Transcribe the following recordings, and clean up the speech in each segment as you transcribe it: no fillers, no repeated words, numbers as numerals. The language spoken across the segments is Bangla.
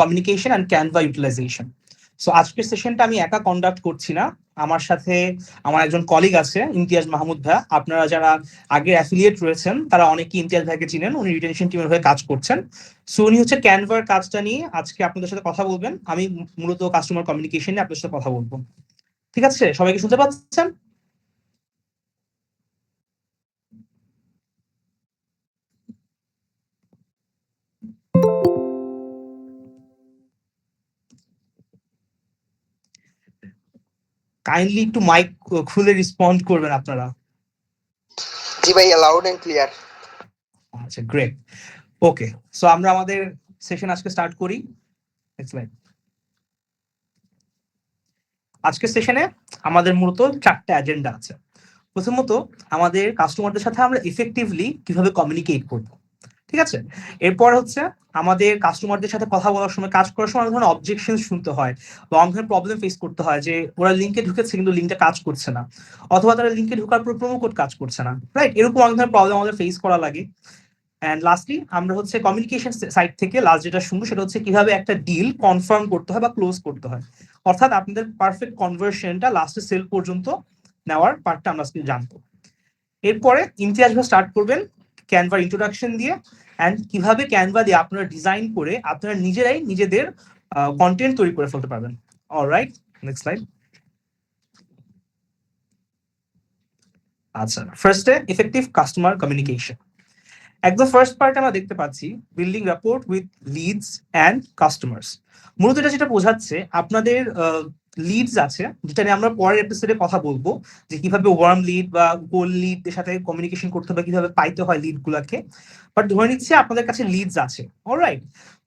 Communication and Canva utilisation. So আজকের সেশনটা আমি একা কন্ডাক্ট করছি না, আমার সাথে আমার একজন কলিগ আছে, ইমতিয়াজ মাহমুদ ভাই। আপনারা যারা আগের অ্যাফিলিয়েট রয়েছেন তারা অনেকে ইমতিয়াজ ভাইকে চিনেন, উনি রিটেনশন টিমের হয়ে কাজ করছেন। সো উনি হচ্ছে ক্যানভার কাজটা নিয়ে আজকে আপনাদের সাথে কথা বলবেন। আমি মূলত কাস্টমার কমিউনিকেশন নিয়ে আপনাদের সাথে কথা বলবো। ঠিক আছে, সবাইকে শুনতে পাচ্ছেন? কাইন্ডলি একটু মাইক খুলে রেসপন্ড করবেন আপনারা। জি ভাইয়া, লাউড এন্ড ক্লিয়ার। আচ্ছা, গ্রেট। ওকে, সো আমরা আমাদের সেশন আজকে স্টার্ট করি। আজকের সেশনে আমাদের মূলত 4টা এজেন্ডা আছে। প্রথমত, আমাদের কাস্টমারদের সাথে আমরা ইফেক্টিভলি কিভাবে কমিউনিকেট করব, ঠিক আছে। এরপর হচ্ছে আমাদের কাস্টমারদের সাথে কথা বলার সময়, কাজ করার সময় অনেক ধরনের অবজেকশন শুনতে হয় বা অনেক ধরনের প্রবলেম ফেস করতে হয়, যে ওরা লিঙ্কে ঢুকেছে কিন্তু লিঙ্কটা কাজ করছে না, অথবা তারা লিঙ্কে ঢোকার পর প্রোমো কোড কাজ করছে না, রাইট? এরকম অনেক ধরনের প্রবলেম আমাদের ফেস করা লাগে। অ্যান্ড লাস্টলি আমরা হচ্ছে কমিউনিকেশন সাইড থেকে লাস্ট যেটা শুনবো সেটা হচ্ছে কিভাবে একটা ডিল কনফার্ম করতে হয় বা ক্লোজ করতে হয়, অর্থাৎ আপনাদের পারফেক্ট কনভার্সনটা লাস্টে সেল পর্যন্ত নেওয়ার পার্টটা আমরা আজকে জানবো। এরপরে ইমতিয়াজ ভাই স্টার্ট করবেন ক্যানভার ইন্ট্রোডাকশন দিয়ে, অ্যান্ড কিভাবে ক্যানভা দিয়ে আপনারা ডিজাইন করে আপনারা নিজেরাই নিজেদের কন্টেন্ট তৈরি করে ফেলতে পারবেন। Alright, next slide. আচ্ছা, ফার্স্টে ইফেক্টিভ কাস্টমার কমিউনিকেশন। একদম ফার্স্ট পার্ট আমরা দেখতে পাচ্ছি building rapport with leads and customers. মূলত এটা যেটা বোঝাচ্ছে আপনাদের লিডস আছে, যেটা নিয়ে আমরা পরের এপিসোডে কথা বলবো, যে কিভাবে ওয়ার্ম লিড বা কোল্ড লিডদের সাথে কমিউনিকেশন করতে হবে, কিভাবে পাইতে হয় লিড গুলাকে। বাট ধরে নিচ্ছে আপনাদের কাছে লিডস আছে, অলরাইট।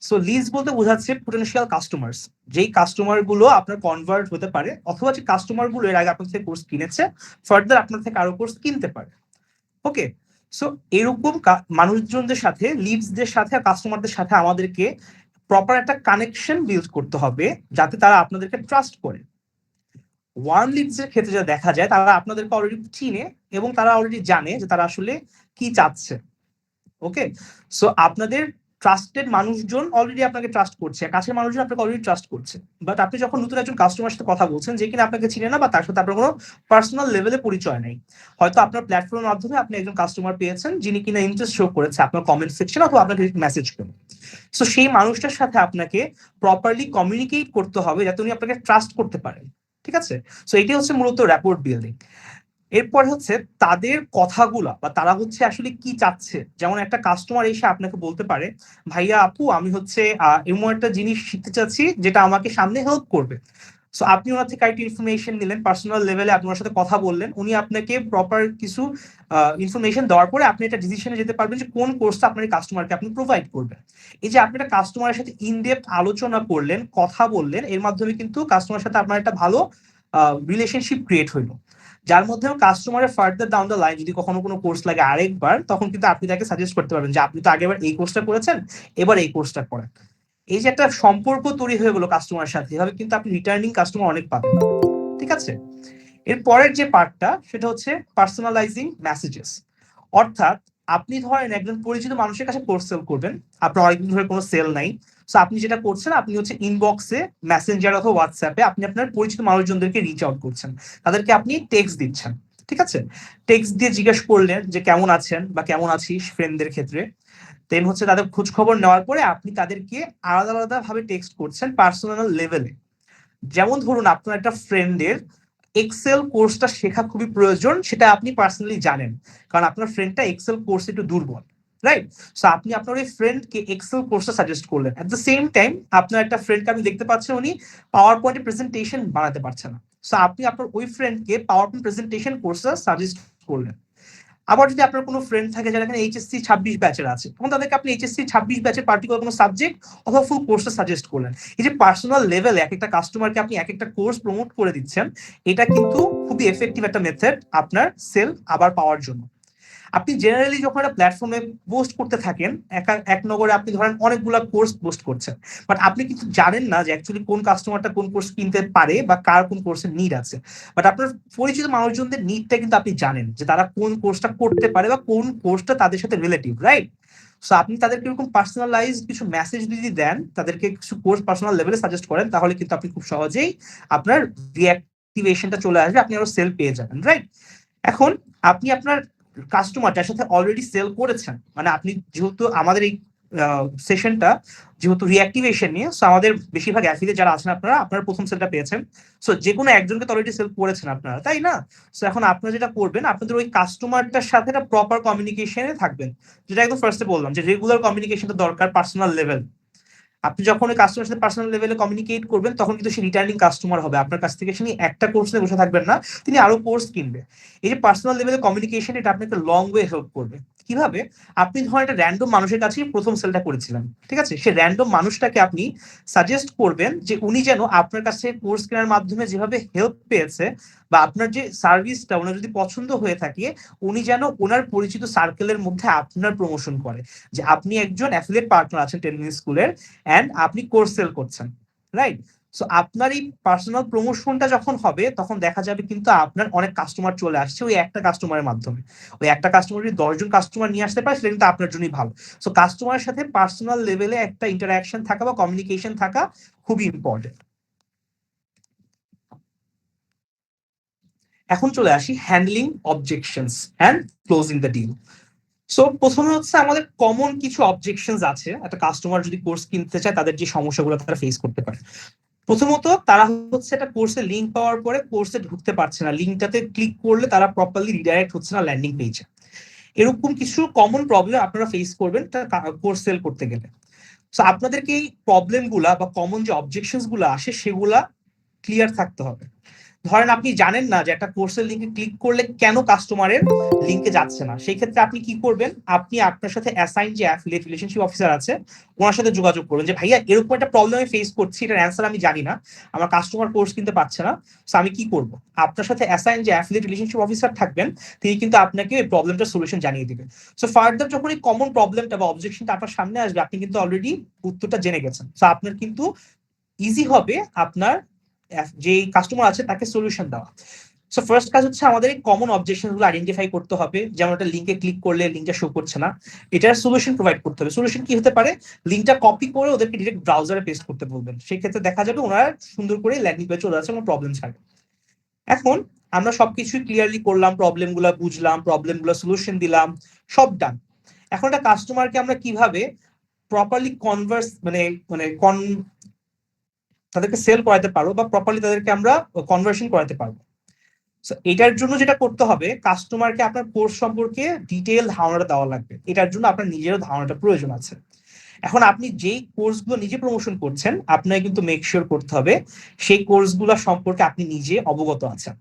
সো লিডস বলতে বোঝাচ্ছে পোটেনশিয়াল কাস্টমার্স, যেই কাস্টমার গুলো আপনার কনভার্ট হতে পারে, অথবা যে কাস্টমার গুলো এর আগে আপনার থেকে কোর্স কিনেছে, ফার্দার আপনার থেকে আরো কোর্স কিনতে পারে। ওকে, সো এরকম মানুষজনদের সাথে, লিডসদের সাথে, কাস্টমারদের সাথে আমাদেরকে প্রপার একটা কানেকশন বিল্ড করতে হবে, যাতে তারা আপনাদেরকে ট্রাস্ট করে। ওয়ার্ম লিডস এর ক্ষেত্রে যা দেখা যায়, তারা আপনাদেরকে অলরেডি চিনে এবং তারা অলরেডি জানে যে তারা আসলে কি চাচ্ছে। ওকে, সো আপনাদের ট্রাস্টেড মানুষজন অলরেডি আপনাকে ট্রাস্ট করছে, কাছের মানুষজন আপনাকে অলরেডি ট্রাস্ট করছে। বাট আপনি যখন নতুন একজন কাস্টমার সাথে কথা বলছেন, যে কিনা আপনাকে চিনে না বা তার সাথে আপনার কোনো পার্সোনাল লেভেলে পরিচয় নেই, হয়তো আপনার প্ল্যাটফর্মের মাধ্যমে আপনি একজন কাস্টমার পেয়েছেন যিনি কিনা ইন্টারেস্ট শো করেছে আপনার কমেন্ট সেকশন অথবা আপনাকে মেসেজ করে। সো সেই মানুষটার সাথে আপনাকে প্রপারলি কমিউনিকেট করতে হবে যাতে উনি আপনাকে ট্রাস্ট করতে পারেন, ঠিক আছে। সো এটি হচ্ছে মূলত র্যাপোর্ট বিল্ডিং। এরপর হচ্ছে তাদের কথাগুলা বা তারা হচ্ছে আসলে কি চাচ্ছে। যেমন একটা কাস্টমার এসে আপনাকে বলতে পারে, ভাইয়া আপু আমি হচ্ছে এমন একটা জিনিস শিখতে চাচ্ছি যেটা আমাকে সামনে হেল্প করবে। সো আপনি ওনার থেকে আরেকটি ইনফরমেশন নিলেন, পার্সোনাল লেভেলে আপনি ওনার সাথে কথা বললেন, উনি আপনাকে প্রপার কিছু ইনফরমেশন দেওয়ার পরে আপনি একটা ডিসিশনে যেতে পারবেন যে কোন কোর্সটা আপনার কাস্টমারকে আপনি প্রোভাইড করবেন। এই যে আপনি একটা কাস্টমারের সাথে ইনডেপথ আলোচনা করলেন, কথা বললেন, এর মাধ্যমে কিন্তু কাস্টমারের সাথে আপনার একটা ভালো রিলেশনশিপ ক্রিয়েট হইলো, যার মধ্যে কাস্টমারের ফার্দার ডাউন দ্য লাইন যদি কখনো কোনো কোর্স লাগে আরেকবার, তখন কিন্তু আপনি তাকে সাজেস্ট করতে পারবেন যে আপনি তো আগেবার এই কোর্সটা করেছেন, এবার এই কোর্সটা করেন। এই যে একটা সম্পর্ক তৈরি হয়ে গেলো কাস্টমারের সাথে, এভাবে কিন্তু আপনি রিটার্নিং কাস্টমার অনেক পাবেন, ঠিক আছে। এর পরের যে পার্টটা সেটা হচ্ছে পার্সোনালাইজিং মেসেজেস। অর্থাৎ আপনি ধরেন একজন পরিচিত মানুষের কাছে কোর্স সেল করবেন, আপনার অনেকদিন ধরে কোনো সেল নাই, সো আপনি যেটা করছেন, আপনি হচ্ছে ইনবক্সে, মেসেঞ্জার অথবা হোয়াটসঅ্যাপে আপনি আপনার পরিচিত মানুষজনদেরকে রিচ আউট করছেন, তাদেরকে আপনি টেক্সট দিচ্ছেন, ঠিক আছে। টেক্সট দিয়ে জিজ্ঞেস করলেন যে কেমন আছেন বা কেমন আছিস, ফ্রেন্ডদের ক্ষেত্রে। দেন হচ্ছে তাদের খোঁজ খবর নেওয়ার পরে আপনি তাদেরকে আলাদা আলাদা ভাবে টেক্সট করছেন পার্সোনাল লেভেলে। যেমন ধরুন আপনার একটা ফ্রেন্ডের এক্সেল কোর্সটা শেখা খুবই প্রয়োজন, সেটা আপনি পার্সোনালি জানেন, কারণ আপনার ফ্রেন্ডটা এক্সেল কোর্সে একটু দুর্বল, রাইট। সো আপনি আপনার ওই ফ্রেন্ডকে এক্সেল কোর্সটা সাজেস্ট করলেন। অ্যাট দ্য সেম টাইম আপনার একটা ফ্রেন্ডকে আপনি দেখতে পাচ্ছেন উনি পাওয়ার পয়েন্টে প্রেজেন্টেশন বানাতে পারছে না, সো আপনি আপনার ওই ফ্রেন্ডকে পাওয়ার পয়েন্ট প্রেজেন্টেশন কোর্সটা সাজেস্ট করলেন। আবার যদি আপনার কোনো ফ্রেন্ড থাকে যারা এখানে এইচএসসি 26 ব্যাচের আছে, তখন তাদেরকে আপনি এইচএসসি 26 ব্যাচের পার্টিকুলার কোনো সাবজেক্ট অথবা ফুল কোর্সটা সাজেস্ট করলেন। এই যে পার্সোনাল লেভেলে এক একটা কাস্টমারকে আপনি এক একটা কোর্স প্রমোট করে দিচ্ছেন, এটা কিন্তু খুবই এফেক্টিভ একটা মেথড আপনার সেল আবার পাওয়ার জন্য। আপনি জেনারেলি যখন একটা প্ল্যাটফর্মে পোস্ট করতে থাকেন, এক নগরে আপনি ধরেন অনেকগুলা কোর্স পোস্ট করছেন, বাট আপনি কিন্তু জানেন না যে অ্যাকচুয়ালি কোন কাস্টমারটা কোন কোর্স কিনতে পারে বা কার কোন কোর্সের নিড আছে। বাট আপনার পরিচিত মানুষজনদের নিডটা কিন্তু আপনি জানেন যে তারা কোন কোর্সটা করতে পারে বা কোন কোর্সটা তাদের সাথে রিলেটিভ, রাইট? সো আপনি তাদেরকে এরকম পার্সোনালাইজ কিছু মেসেজ যদি দেন, তাদেরকে কিছু কোর্স পার্সোনাল লেভেলে সাজেস্ট করেন, তাহলে কিন্তু আপনি খুব সহজেই আপনার রিঅ্যাক্টিভেশনটা চলে আসবে, আপনি আরো সেল পেয়ে যাবেন, রাইট? এখন আপনি আপনার কাস্টমার যার সাথে অলরেডি সেল করেছেন, মানে আপনি যেহেতু আমাদের এই সেশনটা যেহেতু রিঅ্যাক্টিভেশন নিয়ে, সো আমাদের বেশিরভাগ অ্যাফিলিয়েট যারা আছেন আপনারা আপনার প্রথম সেলটা পেয়েছেন, সো যে কোনো একজনকে তো অলরেডি সেল করেছেন আপনারা, তাই না? সো এখন আপনারা যেটা করবেন, আপনাদের ওই কাস্টমারটার সাথে একটা প্রপার কমিউনিকেশনে থাকবেন, যেটা একদম ফার্স্টে বললাম যে রেগুলার কমিউনিকেশনটা দরকার, পার্সোনাল লেভেল। আপনি যখন ওই কাস্টমার সাথে পার্সোনাল লেভেলে কমিউনিকেট করবেন, তখন কিন্তু সে রিটার্নিং কাস্টমার হবে আপনার কাছ থেকে। সে একটা কোর্স নিয়ে বসে থাকবেন না, তিনি আরো কোর্স কিনবে। এই যে পার্সোনাল লেভেলে কমিউনিকেশন, এটা আপনাকে লং ওয়ে হেল্প করবে। কিভাবে? আপনি ধরেন একটা র্যান্ডম মানুষের কাছেই প্রথম সেলটা করেছিলেন, ঠিক আছে? সে র্যান্ডম মানুষটাকে আপনি সাজেস্ট করবেন যে উনি যেন আপনার কাছে কোর্স কেনার মাধ্যমে যেভাবে হেল্প পেয়েছে বা আপনার যে সার্ভিসটা ওনার যদি পছন্দ হয়ে থাকে, উনি যেন ওনার পরিচিত সার্কেলের মধ্যে আপনার প্রমোশন করে যে আপনি একজন অ্যাফিলিয়েট পার্টনার আছেন 10 মিনিট স্কুলের, অ্যান্ড আপনি কোর্স সেল করছেন, রাইট? সো আপনার এই পার্সোনাল প্রমোশনটা যখন হবে, তখন দেখা যাবে কিন্তু আপনার অনেক কাস্টমার চলে আসছে ওই একটা কাস্টমারের মাধ্যমে। ওই একটা কাস্টমার যদি 10 জন কাস্টমার নিয়ে আসতে পারে, সেটা কিন্তু আপনার জন্যই ভালো। সো কাস্টমারের সাথে পার্সোনাল লেভেলে একটা ইন্টারাকশন থাকা বা কমিউনিকেশন থাকা খুবই ইম্পর্টেন্ট। এখন চলে আসি handling objections and closing the deal. So প্রথমে হচ্ছে আমাদের কমন কিছু অবজেকশনস আছে একটা কাস্টমার যদি কোর্স কিনতে চায়, তাদের যে সমস্যাগুলো তারা ফেস করতে পারে। প্রথমত তারা হচ্ছে একটা কোর্সের লিঙ্ক পাওয়ার পরে কোর্সে ঢুকতে পারছে না, লিঙ্কটাতে ক্লিক করলে তারা প্রপারলি রিডাইরেক্ট হচ্ছে না ল্যান্ডিং পেজে। এরকম কিছু কমন প্রবলেম আপনারা ফেস করবেন কোর্স সেল করতে গেলে। সো আপনাদেরকে এই প্রবলেম গুলা বা কমন যে অবজেকশনস গুলো আসে, সেগুলা ক্লিয়ার থাকতে হবে। ধরেন আপনি জানেন না যে একটা কোর্সের লিঙ্কে ক্লিক করলে কেন কাস্টমারের লিঙ্কে যাচ্ছে না, সেই ক্ষেত্রে আপনি কি করবেন? আপনি আপনার সাথে অ্যাসাইন যে অ্যাফিলিয়েট রিলেশনশিপ অফিসার আছে, ওনার সাথে যোগাযোগ করবেন যে ভাইয়া এরকম একটা প্রবলেম আমি ফেস করছি, এটার অ্যান্সার আমি জানি না, আমার কাস্টমার কোর্স কিনতে পারছে না, সো আমি কি করব? আপনার সাথে অ্যাসাইন যে অ্যাফিলিয়েট রিলেশনশিপ অফিসার থাকবেন, তিনি কিন্তু আপনাকে এই প্রবলেমটার সলিউশন জানিয়ে দিবেন। সো ফার্দার যখন এই কমন প্রবলেমটা বা অবজেকশনটা আপনার সামনে আসবে, আপনি কিন্তু অলরেডি উত্তরটা জেনে গেছেন। সো আপনার কিন্তু ইজি হবে আপনার যে কাস্টমার আছে তাকে সলিউশন দেওয়া। সো ফার্স্ট কাজ হচ্ছে আমাদের এই কমন অবজেকশন গুলো আইডেন্টিফাই করতে হবে। যেমন একটা লিঙ্কে ক্লিক করলে লিঙ্কটা শো করছে না, এটার সলিউশন প্রোভাইড করতে হবে। সলিউশন কি হতে পারে? লিঙ্কটা কপি করে ওদেরকে ডিরেক্ট ব্রাউজারে পেস্ট করতে বলবেন, সেই ক্ষেত্রে দেখা যাবে ওনারা সুন্দর করে ল্যান্ডিং পেজে চলে যাচ্ছে, কোনো প্রবলেম ছাড়া। এখন আমরা সবকিছু ক্লিয়ারলি করলাম, প্রবলেম গুলা বুঝলাম, প্রবলেম গুলো সলিউশন দিলাম, সব ডান। এখন একটা কাস্টমারকে আমরা কিভাবে প্রপারলি কনভার্স মানে মানে তাদেরকে সেল করাতে পারবো বা প্রপারলি তাদেরকে আমরা কনভার্সন করাতে পারবো? এটার জন্য যেটা করতে হবে, কাস্টমারকে আপনার কোর্স সম্পর্কে ডিটেইল ধারণাটা দেওয়া লাগবে। এটার জন্য আপনার নিজেরও ধারণাটা প্রয়োজন আছে। এখন আপনি যেই কোর্সগুলো নিজে প্রমোশন করছেন, আপনাকে কিন্তু মেক শিওর করতে হবে সেই কোর্সগুলো সম্পর্কে আপনি নিজে অবগত আছেন।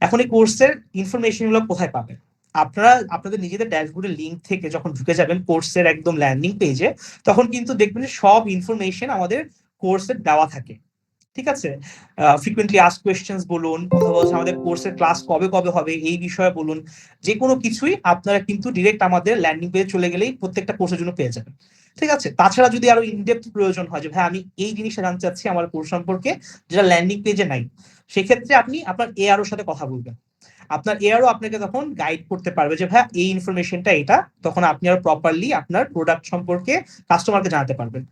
এখন এই কোর্সের ইনফরমেশন গুলো কোথায় পাবেন? আপনারা আপনাদের নিজেদের ড্যাশবোর্ডের লিঙ্ক থেকে যখন ঢুকে যাবেন কোর্সের একদম ল্যান্ডিং পেজে, তখন কিন্তু দেখবেন সব ইনফরমেশন আমাদের কোর্সের দেওয়া থাকে, ঠিক আছে? ফ্রিকুয়েন্টলি আস্ক কোয়েশ্চেন্স বলুন, অথবা আমাদের কোর্সের ক্লাস কবে কবে হবে এই বিষয়ে বলুন, যে কোনো কিছুই আপনারা কিন্তু ডিরেক্ট আমাদের ল্যান্ডিং পেজে চলে গেলেই প্রত্যেকটা কোর্সের জন্য পেয়ে যাবেন, ঠিক আছে? তাছাড়া যদি আরো ইনডেপথ প্রয়োজন হয় যে ভাই আমি এই জিনিসটা জানতে চাচ্ছি আমার কোর্স সম্পর্কে, যেটা ল্যান্ডিং পেজে নাই, সেক্ষেত্রে আপনি আপনার এআরওর সাথে কথা বলবেন। আপনার এআরও আপনাকে তখন গাইড করতে পারবে যে ভাই এই ইনফরমেশনটা এটা, তখন আপনি আরো প্রপারলি আপনার প্রোডাক্ট সম্পর্কে কাস্টমারকে জানাতে পারবেন।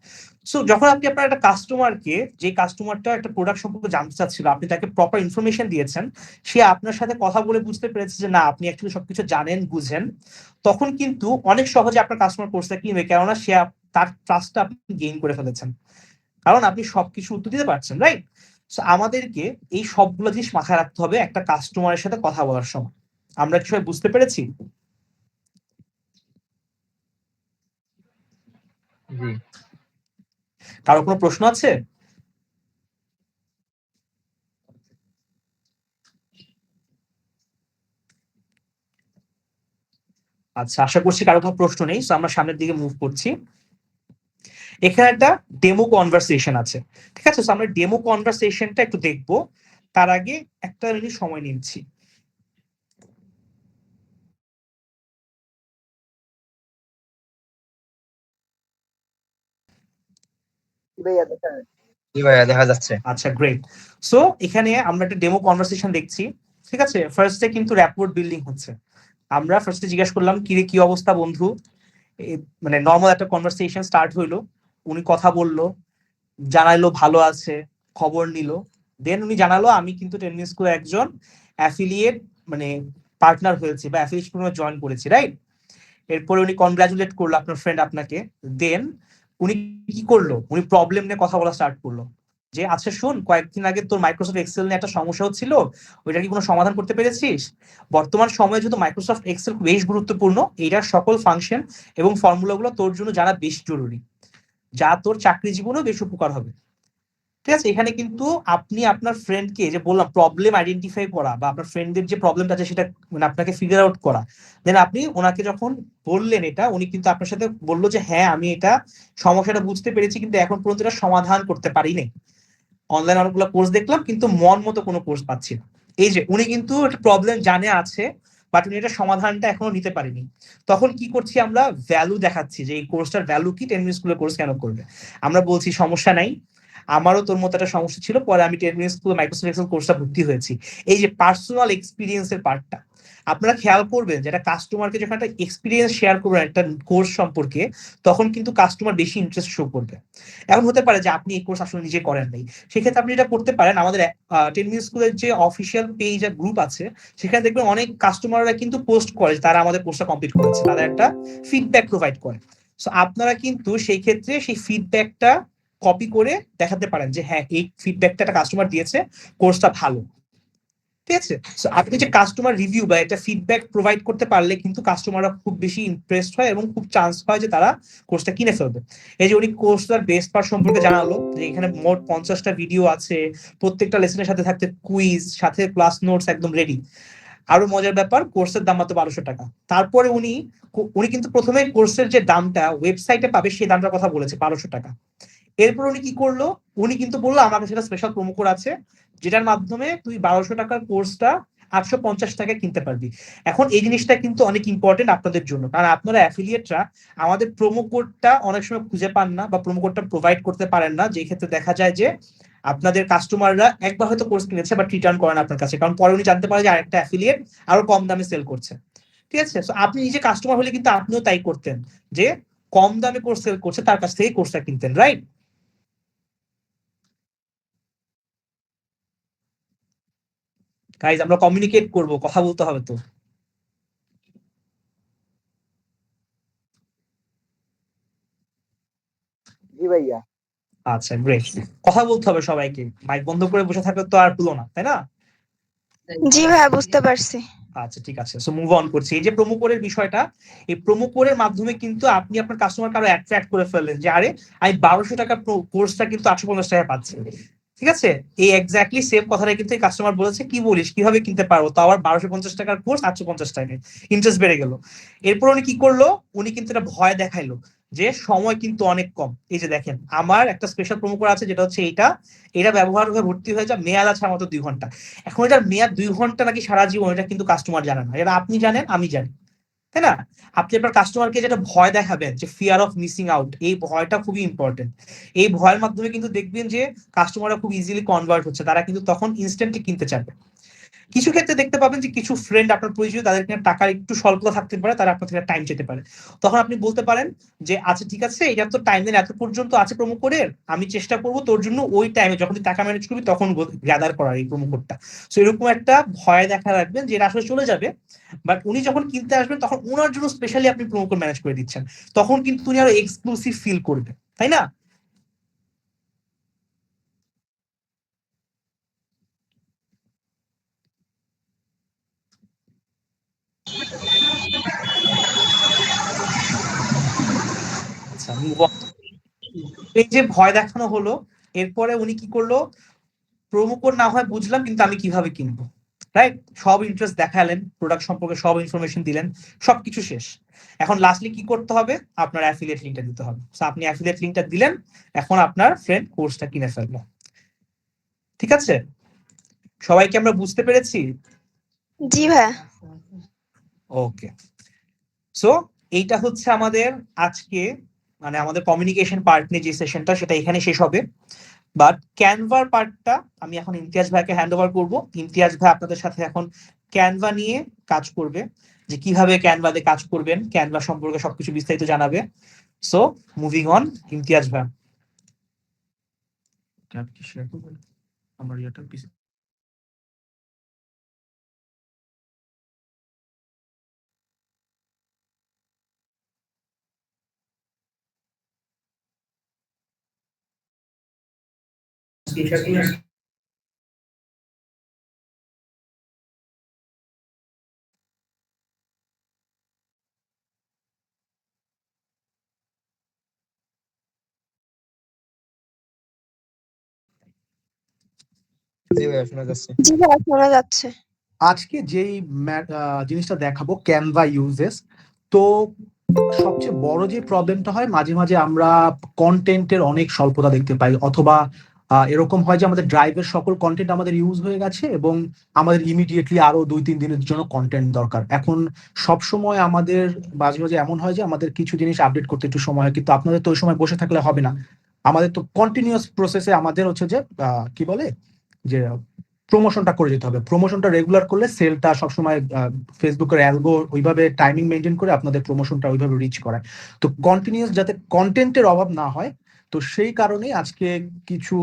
সো যখন আপনি আপনার একটা কাস্টমারকে, যে কাস্টমারটা একটা প্রোডাক্ট সম্পর্কে জানতে চাচ্ছিল, আপনি তাকে প্রপার ইনফরমেশন দিয়েছেন, সে আপনার সাথে কথা বলে বুঝতে পেরেছে যে না আপনি অ্যাকচুয়ালি সবকিছু জানেন বুঝেন, তখন কিন্তু অনেক সহজে আপনার কাস্টমার কোর্সটা কিনবে, কেননা সে তার ট্রাস্টটা আপনি গেইন করে ফেলেছেন, কারণ আপনি সবকিছু উত্তর দিতে পারছেন, রাইট? সো আমাদেরকে এই সবগুলো জিনিস মাথায় রাখতে হবে একটা কাস্টমারের সাথে কথা বলার সময়। আমরা কি সবাই বুঝতে পেরেছি? জি। কারো কোনো প্রশ্ন আছে? আচ্ছা, আশা করছি কারো কোনো প্রশ্ন নেই। সো আমরা সামনের দিকে মুভ করছি। এখানে একটা ডেমো কনভারসেশন আছে, ঠিক আছে? সো আমরা ডেমো কনভারসেশনটা একটু দেখবো, তার আগে একটা মিনিট সময় নিচ্ছি। জি ভাইয়া দেখা যাচ্ছে। আচ্ছা, গ্রেট। সো এখানে আমরা একটা ডেমো কনভারসেশন দেখছি, ঠিক আছে। ফার্স্টে কিন্তু র্যাপোর্ট বিল্ডিং হচ্ছে। আমরা ফার্স্টে জিজ্ঞেস করলাম কি রে, কি অবস্থা বন্ধু, মানে নর্মাল একটা কনভারসেশন স্টার্ট হইলো, উনি কথা বললো, জানাইলো ভালো আছে, খবর নিল। দেন উনি জানালো আমি কিন্তু 10 মিনিট স্কুলে একজন অ্যাফিলিয়েট মানে পার্টনার হয়েছি বা অ্যাফিলিয়েট প্রোগ্রামে জয়েন করেছি, রাইট। এরপরে উনি কনগ্রাচুলেট করলো আপনার ফ্রেন্ড আপনাকে। দেন উনি কি করলো, উনি প্রবলেম নিয়ে কথা বলা স্টার্ট করলো, যে আচ্ছা শুন, কয়েকদিন আগে তোর মাইক্রোসফট এক্সেল নিয়ে একটা সমস্যা হচ্ছিল, ওইটা কি কোনো সমাধান করতে পেরেছিস? বর্তমান সময়ে যেহেতু মাইক্রোসফট এক্সেল বেশ গুরুত্বপূর্ণ, এইটার সকল ফাংশন এবং ফর্মুলাগুলো তোর জন্য জানা বেশ জরুরি, যা তোর চাকরি জীবনেও বেশ উপকার হবে। ঠিক আছে, এখানে কিন্তু আপনি আপনার ফ্রেন্ডকে যে বললাম প্রবলেম আইডেন্টিফাই করা বা আপনার ফ্রেন্ডের যে প্রবলেমটা আছে সেটা মানে আপনাকে ফিগার আউট করা, দেন আপনি ওনাকে যখন বললেন এটা, উনি কিন্তু আপনার সাথে বললো যে হ্যাঁ আমি এটা সমস্যাটা বুঝতে পেরেছি, কিন্তু এখন পর্যন্ত এটা সমাধান করতে পারিনি। অনলাইন অনেকগুলো কোর্স দেখলাম কিন্তু মন মতো কোনো কোর্স পাচ্ছি না। এই যে উনি কিন্তু একটা প্রবলেম জানে আছে, বাট উনি এটা সমাধানটা এখনো নিতে পারিনি। তখন কি করছি আমরা, ভ্যালু দেখাচ্ছি যে এই কোর্সটার ভ্যালু কি, 10 মিনিট স্কুলের কোর্স কেন করবে। আমরা বলছি সমস্যা নাই, আমারও তোর মতো একটা সমস্যা ছিল, পরে আমি 10 মিনিট স্কুলে মাইক্রোসফট এক্সেল কোর্সটা ভর্তি হয়েছি। এই যে পার্সোনাল এক্সপিরিয়েন্সের পার্টটা আপনারা খেয়াল করবেন, যেটা কাস্টমারকে যখন একটা এক্সপিরিয়েন্স শেয়ার করবেন একটা কোর্স সম্পর্কে, তখন কিন্তু কাস্টমার বেশি ইন্টারেস্ট শো করবে। এখন হতে পারে যে আপনি এই কোর্স আসলে নিজে করেন নাই, সেক্ষেত্রে আপনি এটা করতে পারেন, আমাদের 10 মিনিট স্কুলের যে অফিসিয়াল পেজ আর গ্রুপ আছে, সেখানে দেখবেন অনেক কাস্টমাররা কিন্তু পোস্ট করে তারা আমাদের কোর্সটা কমপ্লিট করেছে, তাদের একটা ফিডব্যাক প্রোভাইড করে। সো আপনারা কিন্তু সেই ক্ষেত্রে সেই ফিডব্যাকটা কপি করে দেখাতে পারেন যে হ্যাঁ এই ফিডব্যাকটা একটা কাস্টমার দিয়েছে, কোর্সটা ভালো। ঠিক আছে, সো আপনি যে কাস্টমার রিভিউ বা একটা ফিডব্যাক প্রোভাইড করতে পারলে কিন্তু কাস্টমাররা খুব বেশি ইমপ্রেসড হয় এবং খুব চান্স হয় যে তারা কোর্সটা কিনে ফেলবে। এই যে উনি কোর্সটার বেস্ট পার্ট সম্পর্কে জানালো, যে এখানে মোট 50টা ভিডিও আছে, প্রত্যেকটা লেসনের সাথে থাকতে কুইজ, সাথে ক্লাস নোটস একদম রেডি। আরো মজার ব্যাপার, কোর্সের দাম মাত্র 1200 টাকা। তারপরে উনি উনি কিন্তু প্রথমে কোর্সের যে দামটা ওয়েবসাইটে পাবে সেই দামটার কথা বলেছে 1200 টাকা। এরপর উনি কি করলো, উনি কিন্তু বললো আমাকে সেটা স্পেশাল প্রোমো কোড আছে, যেটার মাধ্যমে তুই 1200 টাকার কোর্সটা 850 টাকায় কিনতে পারবি। এখন এই জিনিসটা কিন্তু অনেক ইম্পর্টেন্ট আপনাদের জন্য, কারণ আপনারা অ্যাফিলিয়েটরা আমাদের প্রোমো কোডটা অনেক সময় খুঁজে পান না বা প্রোমো কোডটা প্রোভাইড করতে পারেন না, যে ক্ষেত্রে দেখা যায় যে আপনাদের কাস্টমাররা একবার হয়তো কোর্স কিনেছে বাট রিটার্ন করেন আপনার কাছে, কারণ পরে উনি জানতে পারে যে আরেকটা অ্যাফিলিয়েট আরো কম দামে সেল করছে। ঠিক আছে, তো আপনি নিজে কাস্টমার হলে কিন্তু আপনিও তাই করতেন, যে কম দামে কোর্স সেল করছে তার কাছ থেকে কোর্সটা কিনতেন, রাইট। গাইজ আমরা কমিউনিকেট করব, কথা বলতে হবে তো। জি ভাইয়া। আচ্ছা, গ্রেট। কথা বলতে হবে সবাইকে, মাইক বন্ধ করে বসে থাকলে তো আর হলো না, তাই না? জি ভাইয়া, বুঝতে পারছি। আচ্ছা ঠিক আছে, সো মুভ অন করছি। এই যে প্রোমো কোডের বিষয়টা, এই প্রোমো কোডের মাধ্যমে কিন্তু আপনি আপনার কাস্টমারকে আরো অ্যাট্রাক্ট করে ফেললেন, যে আরে আমি 1200 টাকা কোর্সটা কিন্তু 850 টাকায় পাচ্ছি। ঠিক আছে, এই এক্স্যাক্টলি সেম কথাটাই কিন্তু এই কাস্টমার বলেছে, কি বলিস কিভাবে কিনতে পারবো, তো আবার 1250 টাকার কোর্স 850 টাকায়, ইন্টারেস্ট বেড়ে গেল। এরপর উনি কি করলো, উনি কিন্তু এটা ভয় দেখাইলো যে সময় কিন্তু অনেক কম। এই যে দেখেন আমার একটা স্পেশাল প্রোমো কোড আছে, যেটা হচ্ছে এইটা, এটা ব্যবহার হয়ে ভর্তি হয়ে যা, মেয়াদ আছে মাত্র 2 ঘন্টা। এখন এটার মেয়াদ 2 ঘন্টা নাকি সারা জীবন, এটা কিন্তু কাস্টমার জানে না, এটা আপনি জানেন আমি জানি, তাই না? আপনি আপনার কাস্টমারকে যেটা ভয় দেখাবেন, যে ফিয়ার অফ মিসিং আউট, এই ভয়টা খুবই ইম্পর্টেন্ট। এই ভয়ের মাধ্যমে কিন্তু দেখবেন যে কাস্টমাররা খুব ইজিলি কনভার্ট হচ্ছে, তারা কিন্তু তখন ইনস্ট্যান্টলি কিনতে চাবে। কিছু ক্ষেত্রে দেখতে পাবেন যে কিছু ফ্রেন্ড আপনার পরিচয়, তাদের কিনা টাকার একটু স্বল্পতা থাকতে পারে, তারা আপনার থেকে টাইম চেতে পারে। তখন আপনি বলতে পারেন যে আচ্ছা ঠিক আছে, এটা তো টাইম দিন এত পর্যন্ত আছে প্রোমো কোডের, আমি চেষ্টা করবো তোর জন্য ওই টাইমে যখন তুই টাকা ম্যানেজ করবি তখন গ্যাদার করার এই প্রোমো কোডটা। সো এরকম একটা ভয় দেখা রাখবেন, যে এটা আসলে চলে যাবে, বাট উনি যখন কিনতে আসবেন তখন ওনার জন্য স্পেশালি আপনি প্রোমো কোড ম্যানেজ করে দিচ্ছেন, তখন কিন্তু উনি আরো এক্সক্লুসিভ ফিল করবে, তাই না? আচ্ছা, এই যে ভয় দেখানো হলো, এরপরে উনি কি করলো, প্রোমো কোড না হয় বুঝলাম, কিন্তু আমি কিভাবে কিনবো, রাইট। সব ইন্টারেস্ট দেখালেন, প্রোডাক্ট সম্পর্কে সব ইনফরমেশন দিলেন, সবকিছু শেষ। এখন লাস্টলি কি করতে হবে, আপনার অ্যাফিলিয়েট লিঙ্কটা দিতে হবে। সো আপনি অ্যাফিলিয়েট লিঙ্কটা দিলেন, এখন আপনার ফ্রেন্ড কোর্সটা কিনে ফেললো। ঠিক আছে, সবাইকে আমরা বুঝতে পেরেছি? জি ভাইয়া। ওকে, সো এইটা হচ্ছে আমাদের আজকে মানে আমাদের কমিউনিকেশন পার্ট নিয়ে যে সেশনটা সেটা এখানে শেষ হবে। বাট ক্যানভার পার্টটা আমি এখন ইমতিয়াজ ভাইকে হ্যান্ড ওভার করবো। ইমতিয়াজ ভাই আপনাদের সাথে এখন ক্যানভা নিয়ে কাজ করবে, যে কিভাবে ক্যানভাতে কাজ করবেন, ক্যানভা সম্পর্কে সবকিছু বিস্তারিত জানাবে। সো মুভিং অন, ইমতিয়াজ ভাই। আমার ইয়েটা জি ভাইয়া শোনা যাচ্ছে। জি ভাইয়া শোনা যাচ্ছে। আজকে যেই জিনিসটা দেখাবো ক্যানভা ইউজেস, তো সবচেয়ে বড় যে প্রবলেমটা হয় মাঝে মাঝে আমরা কন্টেন্টের অনেক স্বল্পতা দেখতে পাই, অথবা এরকম হয় যে আমাদের ড্রাইভের সকল কন্টেন্ট আমাদের ইউজ হয়ে গেছে এবং আমাদের ইমিডিয়েটলি আরো 2-3 দিনের জন্য কন্টেন্ট দরকার। এখন সব সময় আমাদের মাঝে মাঝে এমন হয় যে আমাদের কিছু জিনিস আপডেট করতে একটু সময় হয়, কিন্তু আপনাদের তো ওই সময় বসে থাকলে হবে না। আমাদের তো কন্টিনিউয়াস প্রসেসে আমাদের হচ্ছে যে কি বলে যে প্রমোশনটা করে যেতে হবে। প্রমোশনটা রেগুলার করলে সেলটা সবসময় ফেসবুকের অ্যালগো ওইভাবে টাইমিং মেনটেন করে আপনাদের প্রমোশনটা ওইভাবে রিচ করায়। তো কন্টিনিউয়াস যাতে কন্টেন্টের অভাব না হয়, তো সেই কারণে আজকে কিছু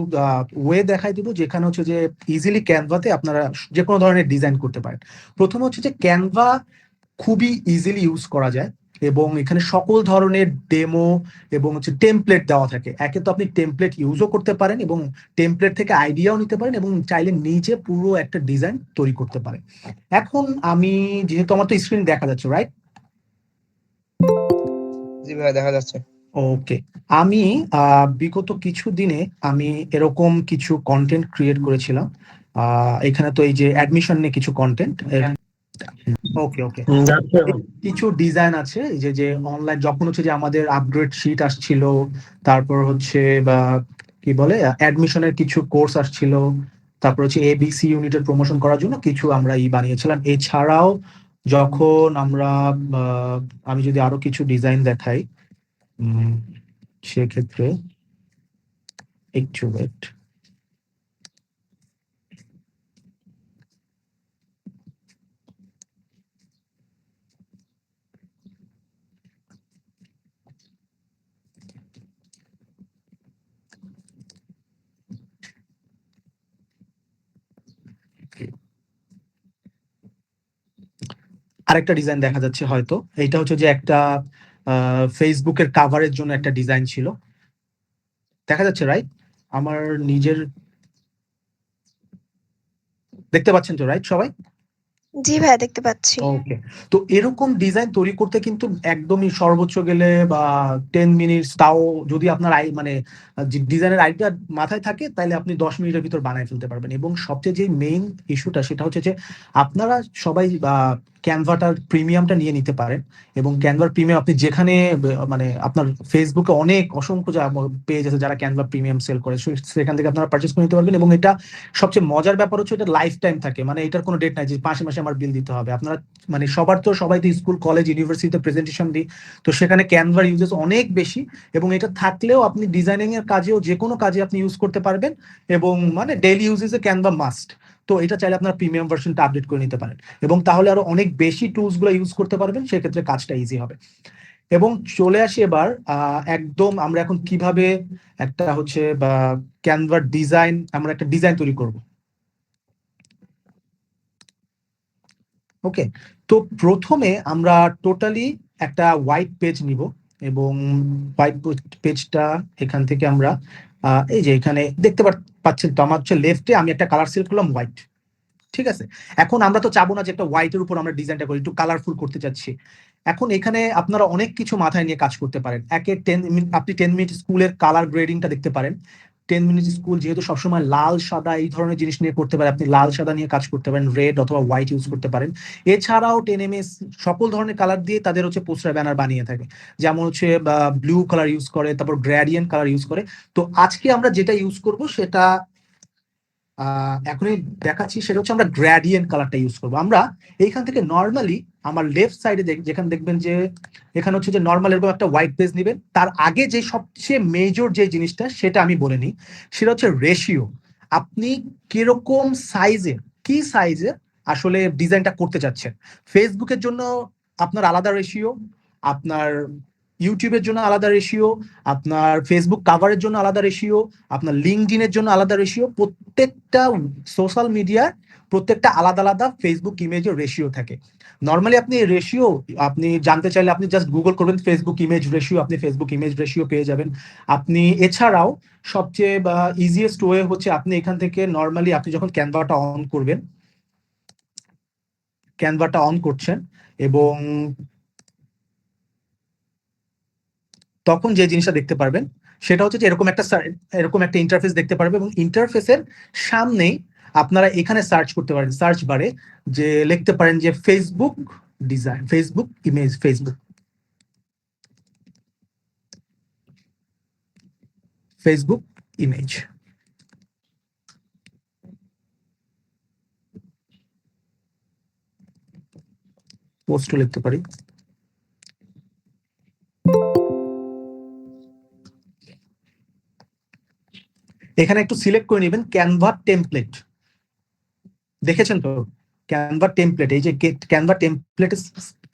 ওয়ে দেখাই দিব যেখানে হচ্ছে যে ইজিলি ক্যানভাতে আপনারা যে কোনো ধরনের ডিজাইন করতে পারেন। প্রথমে হচ্ছে যে ক্যানভা খুবই ইজিলি ইউজ করা যায় এবং এখানে সকল ধরনের ডেমো এবং হচ্ছে টেমপ্লেট দেওয়া থাকে। একে তো আপনি টেমপ্লেট ইউজও করতে পারেন এবং টেমপ্লেট থেকে আইডিয়াও নিতে পারেন এবং চাইলে নিজে পুরো একটা ডিজাইন তৈরি করতে পারেন। এখন আমি যেহেতু আমার তো স্ক্রিন দেখা যাচ্ছে, রাইট? জি ভাইয়া দেখা যাচ্ছে। ওকে, আমি বিগত কিছু দিনে আমি এরকম কিছু কন্টেন্ট ক্রিয়েট করেছিলাম। এখানে তো এই যে অ্যাডমিশন নিয়ে কিছু কন্টেন্ট। ওকে ওকে, কিছু ডিজাইন আছে যে যে অনলাইন যখন হচ্ছে যে আমাদের আপগ্রেড শিট আসছিল, তারপর হচ্ছে বা কি বলে অ্যাডমিশনের কিছু কোর্স আসছিল, তারপর হচ্ছে এবিসি ইউনিটের প্রমোশন করার জন্য কিছু আমরা বানিয়েছিলাম। এছাড়াও যখন আমরা আমি যদি আরো কিছু ডিজাইন দেখাই সেক্ষেত্রে একটু ওয়েট। আরেকটা ডিজাইন দেখা যাচ্ছে হয়তো, এইটা হচ্ছে যে একটা ফেসবুকের কাভারের জন্য একটা ডিজাইন ছিল, দেখা যাচ্ছে রাইট? আমার নিজের দেখতে পাচ্ছেন তো রাইট সবাই? জি ভাইয়া দেখতে পাচ্ছি। ওকে, তো এরকম ডিজাইন তৈরি করতে কিন্তু একদমই সর্বোচ্চ গেলে বা 10 মিনিটস, তাও যদি আপনার মানে ডিজাইনের আইডিয়া মাথায় থাকে তাহলে আপনি 10 মিনিটের ভিতর বানায় ফেলতে পারবেন। এবং সবচেয়ে যে মেইন ইস্যুটা সেটা হচ্ছে যে আপনারা সবাই ক্যানভাটার প্রিমিয়ামটা নিয়ে নিতে পারেন এবং ক্যানভার প্রিমিয়াম আপনি যেখানে মানে আপনার ফেসবুকে অনেক অসংখ্য পেজ আছে যারা ক্যানভা প্রিমিয়াম সেল করে, সেখান থেকে আপনারা পারচেস করে নিতে পারবেন। এবং এটা সবচেয়ে মজার ব্যাপার হচ্ছে এটা লাইফ টাইম থাকে, মানে এটার কোনো ডেট নাই যে মাসে মাসে আমার বিল দিতে হবে। আপনারা মানে সবাই তো স্কুল কলেজ ইউনিভার্সিটিতে প্রেজেন্টেশন দিই, তো সেখানে ক্যানভার ইউজেস অনেক বেশি এবং এটা থাকলেও আপনি ডিজাইনিং এর কাজেও যে কোনো কাজে আপনি ইউজ করতে পারবেন এবং মানে ডেইলি ইউজেসে ক্যানভা মাস্ট। তো এটা চাইলে আপনার প্রিমিয়াম ভার্সনটা আপডেট করে নিতে পারেন এবং তাহলে আরো অনেক বেশি টুলস গুলো ইউজ করতে পারবেন, সেক্ষেত্রে কাজটা ইজি হবে। এবং চলে আসি এবার একদম আমরা এখন কিভাবে একটা হচ্ছে বা ক্যানভার ডিজাইন, আমরা একটা ডিজাইন তৈরি করব। ওকে, তো প্রথমে আমরা টোটালি একটা হোয়াইট পেজ নিব এবং হোয়াইট পেজটা এখান থেকে আমরা এই যে এখানে দেখতে পাচ্ছেন তো আমার হচ্ছে লেফটে আমি একটা কালার সিলেক্ট করলাম হোয়াইট, ঠিক আছে। এখন আমরা তো চাবো না যে একটা হোয়াইটের উপর আমরা ডিজাইনটা করি, একটু কালারফুল করতে চাচ্ছি। এখন এখানে আপনারা অনেক কিছু মাথায় নিয়ে কাজ করতে পারেন। আপনি 10 মিনিট স্কুলের কালার গ্রেডিংটা দেখতে পারেন। 10 মিনিট স্কুল যেহেতু সবসময় লাল সাদা এই ধরনের জিনিস নিয়ে করতে পারে, আপনি লাল সাদা নিয়ে কাজ করতে পারেন, রেড অথবা হোয়াইট ইউজ করতে পারেন। এছাড়াও 10 MS সকল ধরনের কালার দিয়ে তাদের হচ্ছে পোস্টার ব্যানার বানিয়ে থাকে, যেমন হচ্ছে ব্লু কালার ইউজ করে, তারপর গ্রেডিয়েন্ট কালার ইউজ করে। তো আজকে আমরা যেটা ইউজ করব সেটা এখনই দেখাচ্ছি, সেটা হচ্ছে আমরা গ্রেডিয়েন্ট কালারটা ইউজ করবো। আমরা এইখান থেকে নর্মালি আমার লেফট সাইডে যেখানে দেখবেন যে এখানে হচ্ছে যে নর্মাল এরকম একটা হোয়াইট পেজ নেবেন, তার আগে যে সবচেয়ে মেজর যে জিনিসটা সেটা আমি বলে নিই, সেটা হচ্ছে রেশিও। আপনি কিরকম সাইজের, কি সাইজের আসলে ডিজাইনটা করতে চাচ্ছেন। ফেসবুকের জন্য আপনার আলাদা রেশিও, আপনার ইউটিউবের জন্য আলাদা রেশিও, আপনার ফেসবুক কাভারের জন্য আলাদা রেশিও, আপনার লিঙ্কডইনের জন্য আলাদা রেশিও। প্রত্যেকটা সোশ্যাল মিডিয়ার প্রত্যেকটা আলাদা আলাদা ফেসবুক ইমেজের রেশিও থাকে। নর্মালি আপনি রেশিও আপনি জানতে চাইলে আপনি জাস্ট গুগল করবেন ফেসবুক ইমেজ রেশিও, আপনি ফেসবুক ইমেজ রেশিও পেয়ে যাবেন। আপনি এছাড়াও সবচেয়ে ইজিয়েস্ট ওয়ে হচ্ছে আপনি এখান থেকে নর্মালি আপনি যখন ক্যানভাটা অন করবেন, ক্যানভাটা অন করছেন এবং তখন যে জিনিসটা দেখতে পারবেন সেটা হচ্ছে যে এরকম একটা ইন্টারফেস দেখতে পারবেন, এবং ইন্টারফেসের সামনেই আপনারা এখানে সার্চ করতে পারেন, সার্চ বারে যে লিখতে পারেন যে Facebook design, Facebook image, Facebook image. পোস্টও লিখতে পারি। এখানে একটু সিলেক্ট করে নেবেন ক্যানভা টেমপ্লেট, দেখেছেন তো ক্যানভা টেমপ্লেট, এই যে ক্যানভা টেমপ্লেট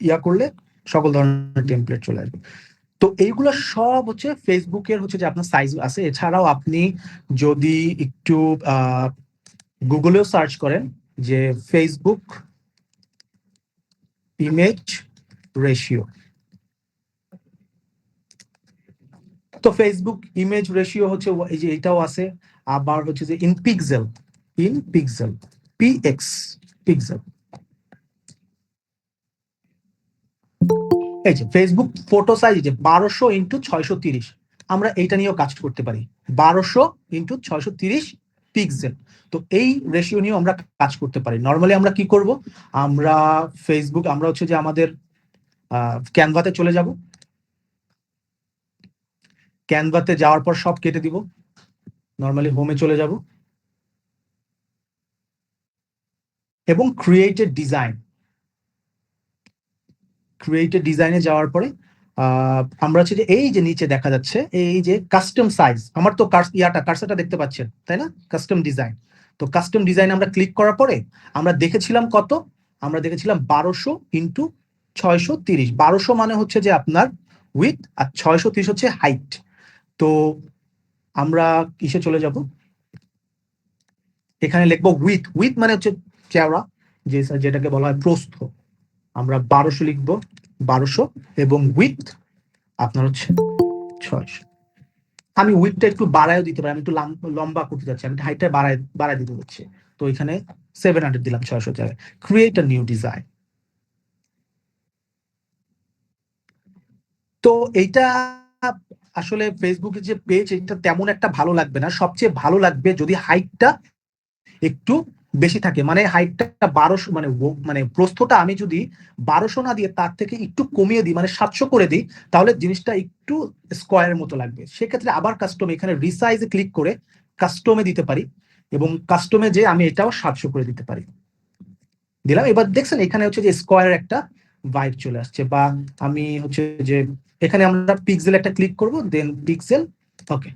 ইয়া করলে সকল ধরনের টেমপ্লেট চলে আসবে। তো এইগুলো সব হচ্ছে ফেসবুকের হচ্ছে যে আপনার সাইজ আছে। এছাড়াও আপনি যদি একটু গুগলেও সার্চ করেন যে ফেসবুক ইমেজ রেশিও, তো ফেসবুক ইমেজ রেশিও হচ্ছে এই যে এটাও আছে। আবার হচ্ছে যে ইন পিক্সেল পিএক্স পিক্সেল, এই যে ফেসবুক ফটো সাইজ যে 1200x630, আমরা এইটা নিয়েও কাজ করতে পারি, 1200x630 পিক্সেল। তো এই রেশিও নিয়েও আমরা কাজ করতে পারি। নর্মালি আমরা কি করব, আমরা ফেসবুক আমরা হচ্ছে যে আমাদের ক্যানভাতে চলে যাব, ক্যানভাতে যাওয়ার পর সব কেটে দিব, নর্মালি হোমে চলে যাব এবং ক্রিয়েটেড ডিজাইনে যাওয়ার পরে আমরা হচ্ছে যে এই যে নিচে দেখা যাচ্ছে এই যে কাস্টম সাইজ, আমার তো কার্সারটা দেখতে পাচ্ছেন তাই না, কাস্টম ডিজাইন। তো কাস্টম ডিজাইন আমরা ক্লিক করার পরে আমরা দেখেছিলাম কত, আমরা দেখেছিলাম 1200x630। 1200 মানে হচ্ছে যে আপনার উইথ, আর 630 হচ্ছে হাইট। তো আমরা কিসে চলে যাব, এখানে লিখবো উইথ মানে হচ্ছে চওড়া, যেটাকে বলা হয় প্রস্থ। আমরা 1200 লিখবো, 1200, এবং উইথ আপনার হচ্ছে 600। আমি উইথটা একটু বাড়ায়ও দিতে পারি, আমি একটু লম্বা করতে যাচ্ছি, আমি হাইটটা বাড়ায় দিতে হচ্ছে। তো এখানে 700 দিলাম 600 জায়গায়। Create a new design. তো এইটা আসলে ফেসবুকের যে পেজ, এটা তেমন একটা ভালো লাগবে না। সবচেয়ে ভালো লাগবে যদি হাইটটা একটু বেশি থাকে, মানে হাইটটা 1200, মানে প্রস্থটা আমি যদি 1200 না দিয়ে তার থেকে একটু কমিয়ে দিই, মানে 700 করে দিই, তাহলে জিনিসটা একটু স্কোয়ারের মতো লাগবে। সেক্ষেত্রে আবার কাস্টম, এখানে রিসাইজে ক্লিক করে কাস্টমে দিতে পারি, এবং কাস্টমে যে আমি এটাও 700 করে দিতে পারি, দিলাম। এবার দেখছেন এখানে হচ্ছে যে স্কোয়ারের একটা ভাইব চলে আসছে। বা আমি হচ্ছে যে এখানে আমরা পিক্সেল একটা ক্লিক করব, দেন পিক্সেল, ওকে।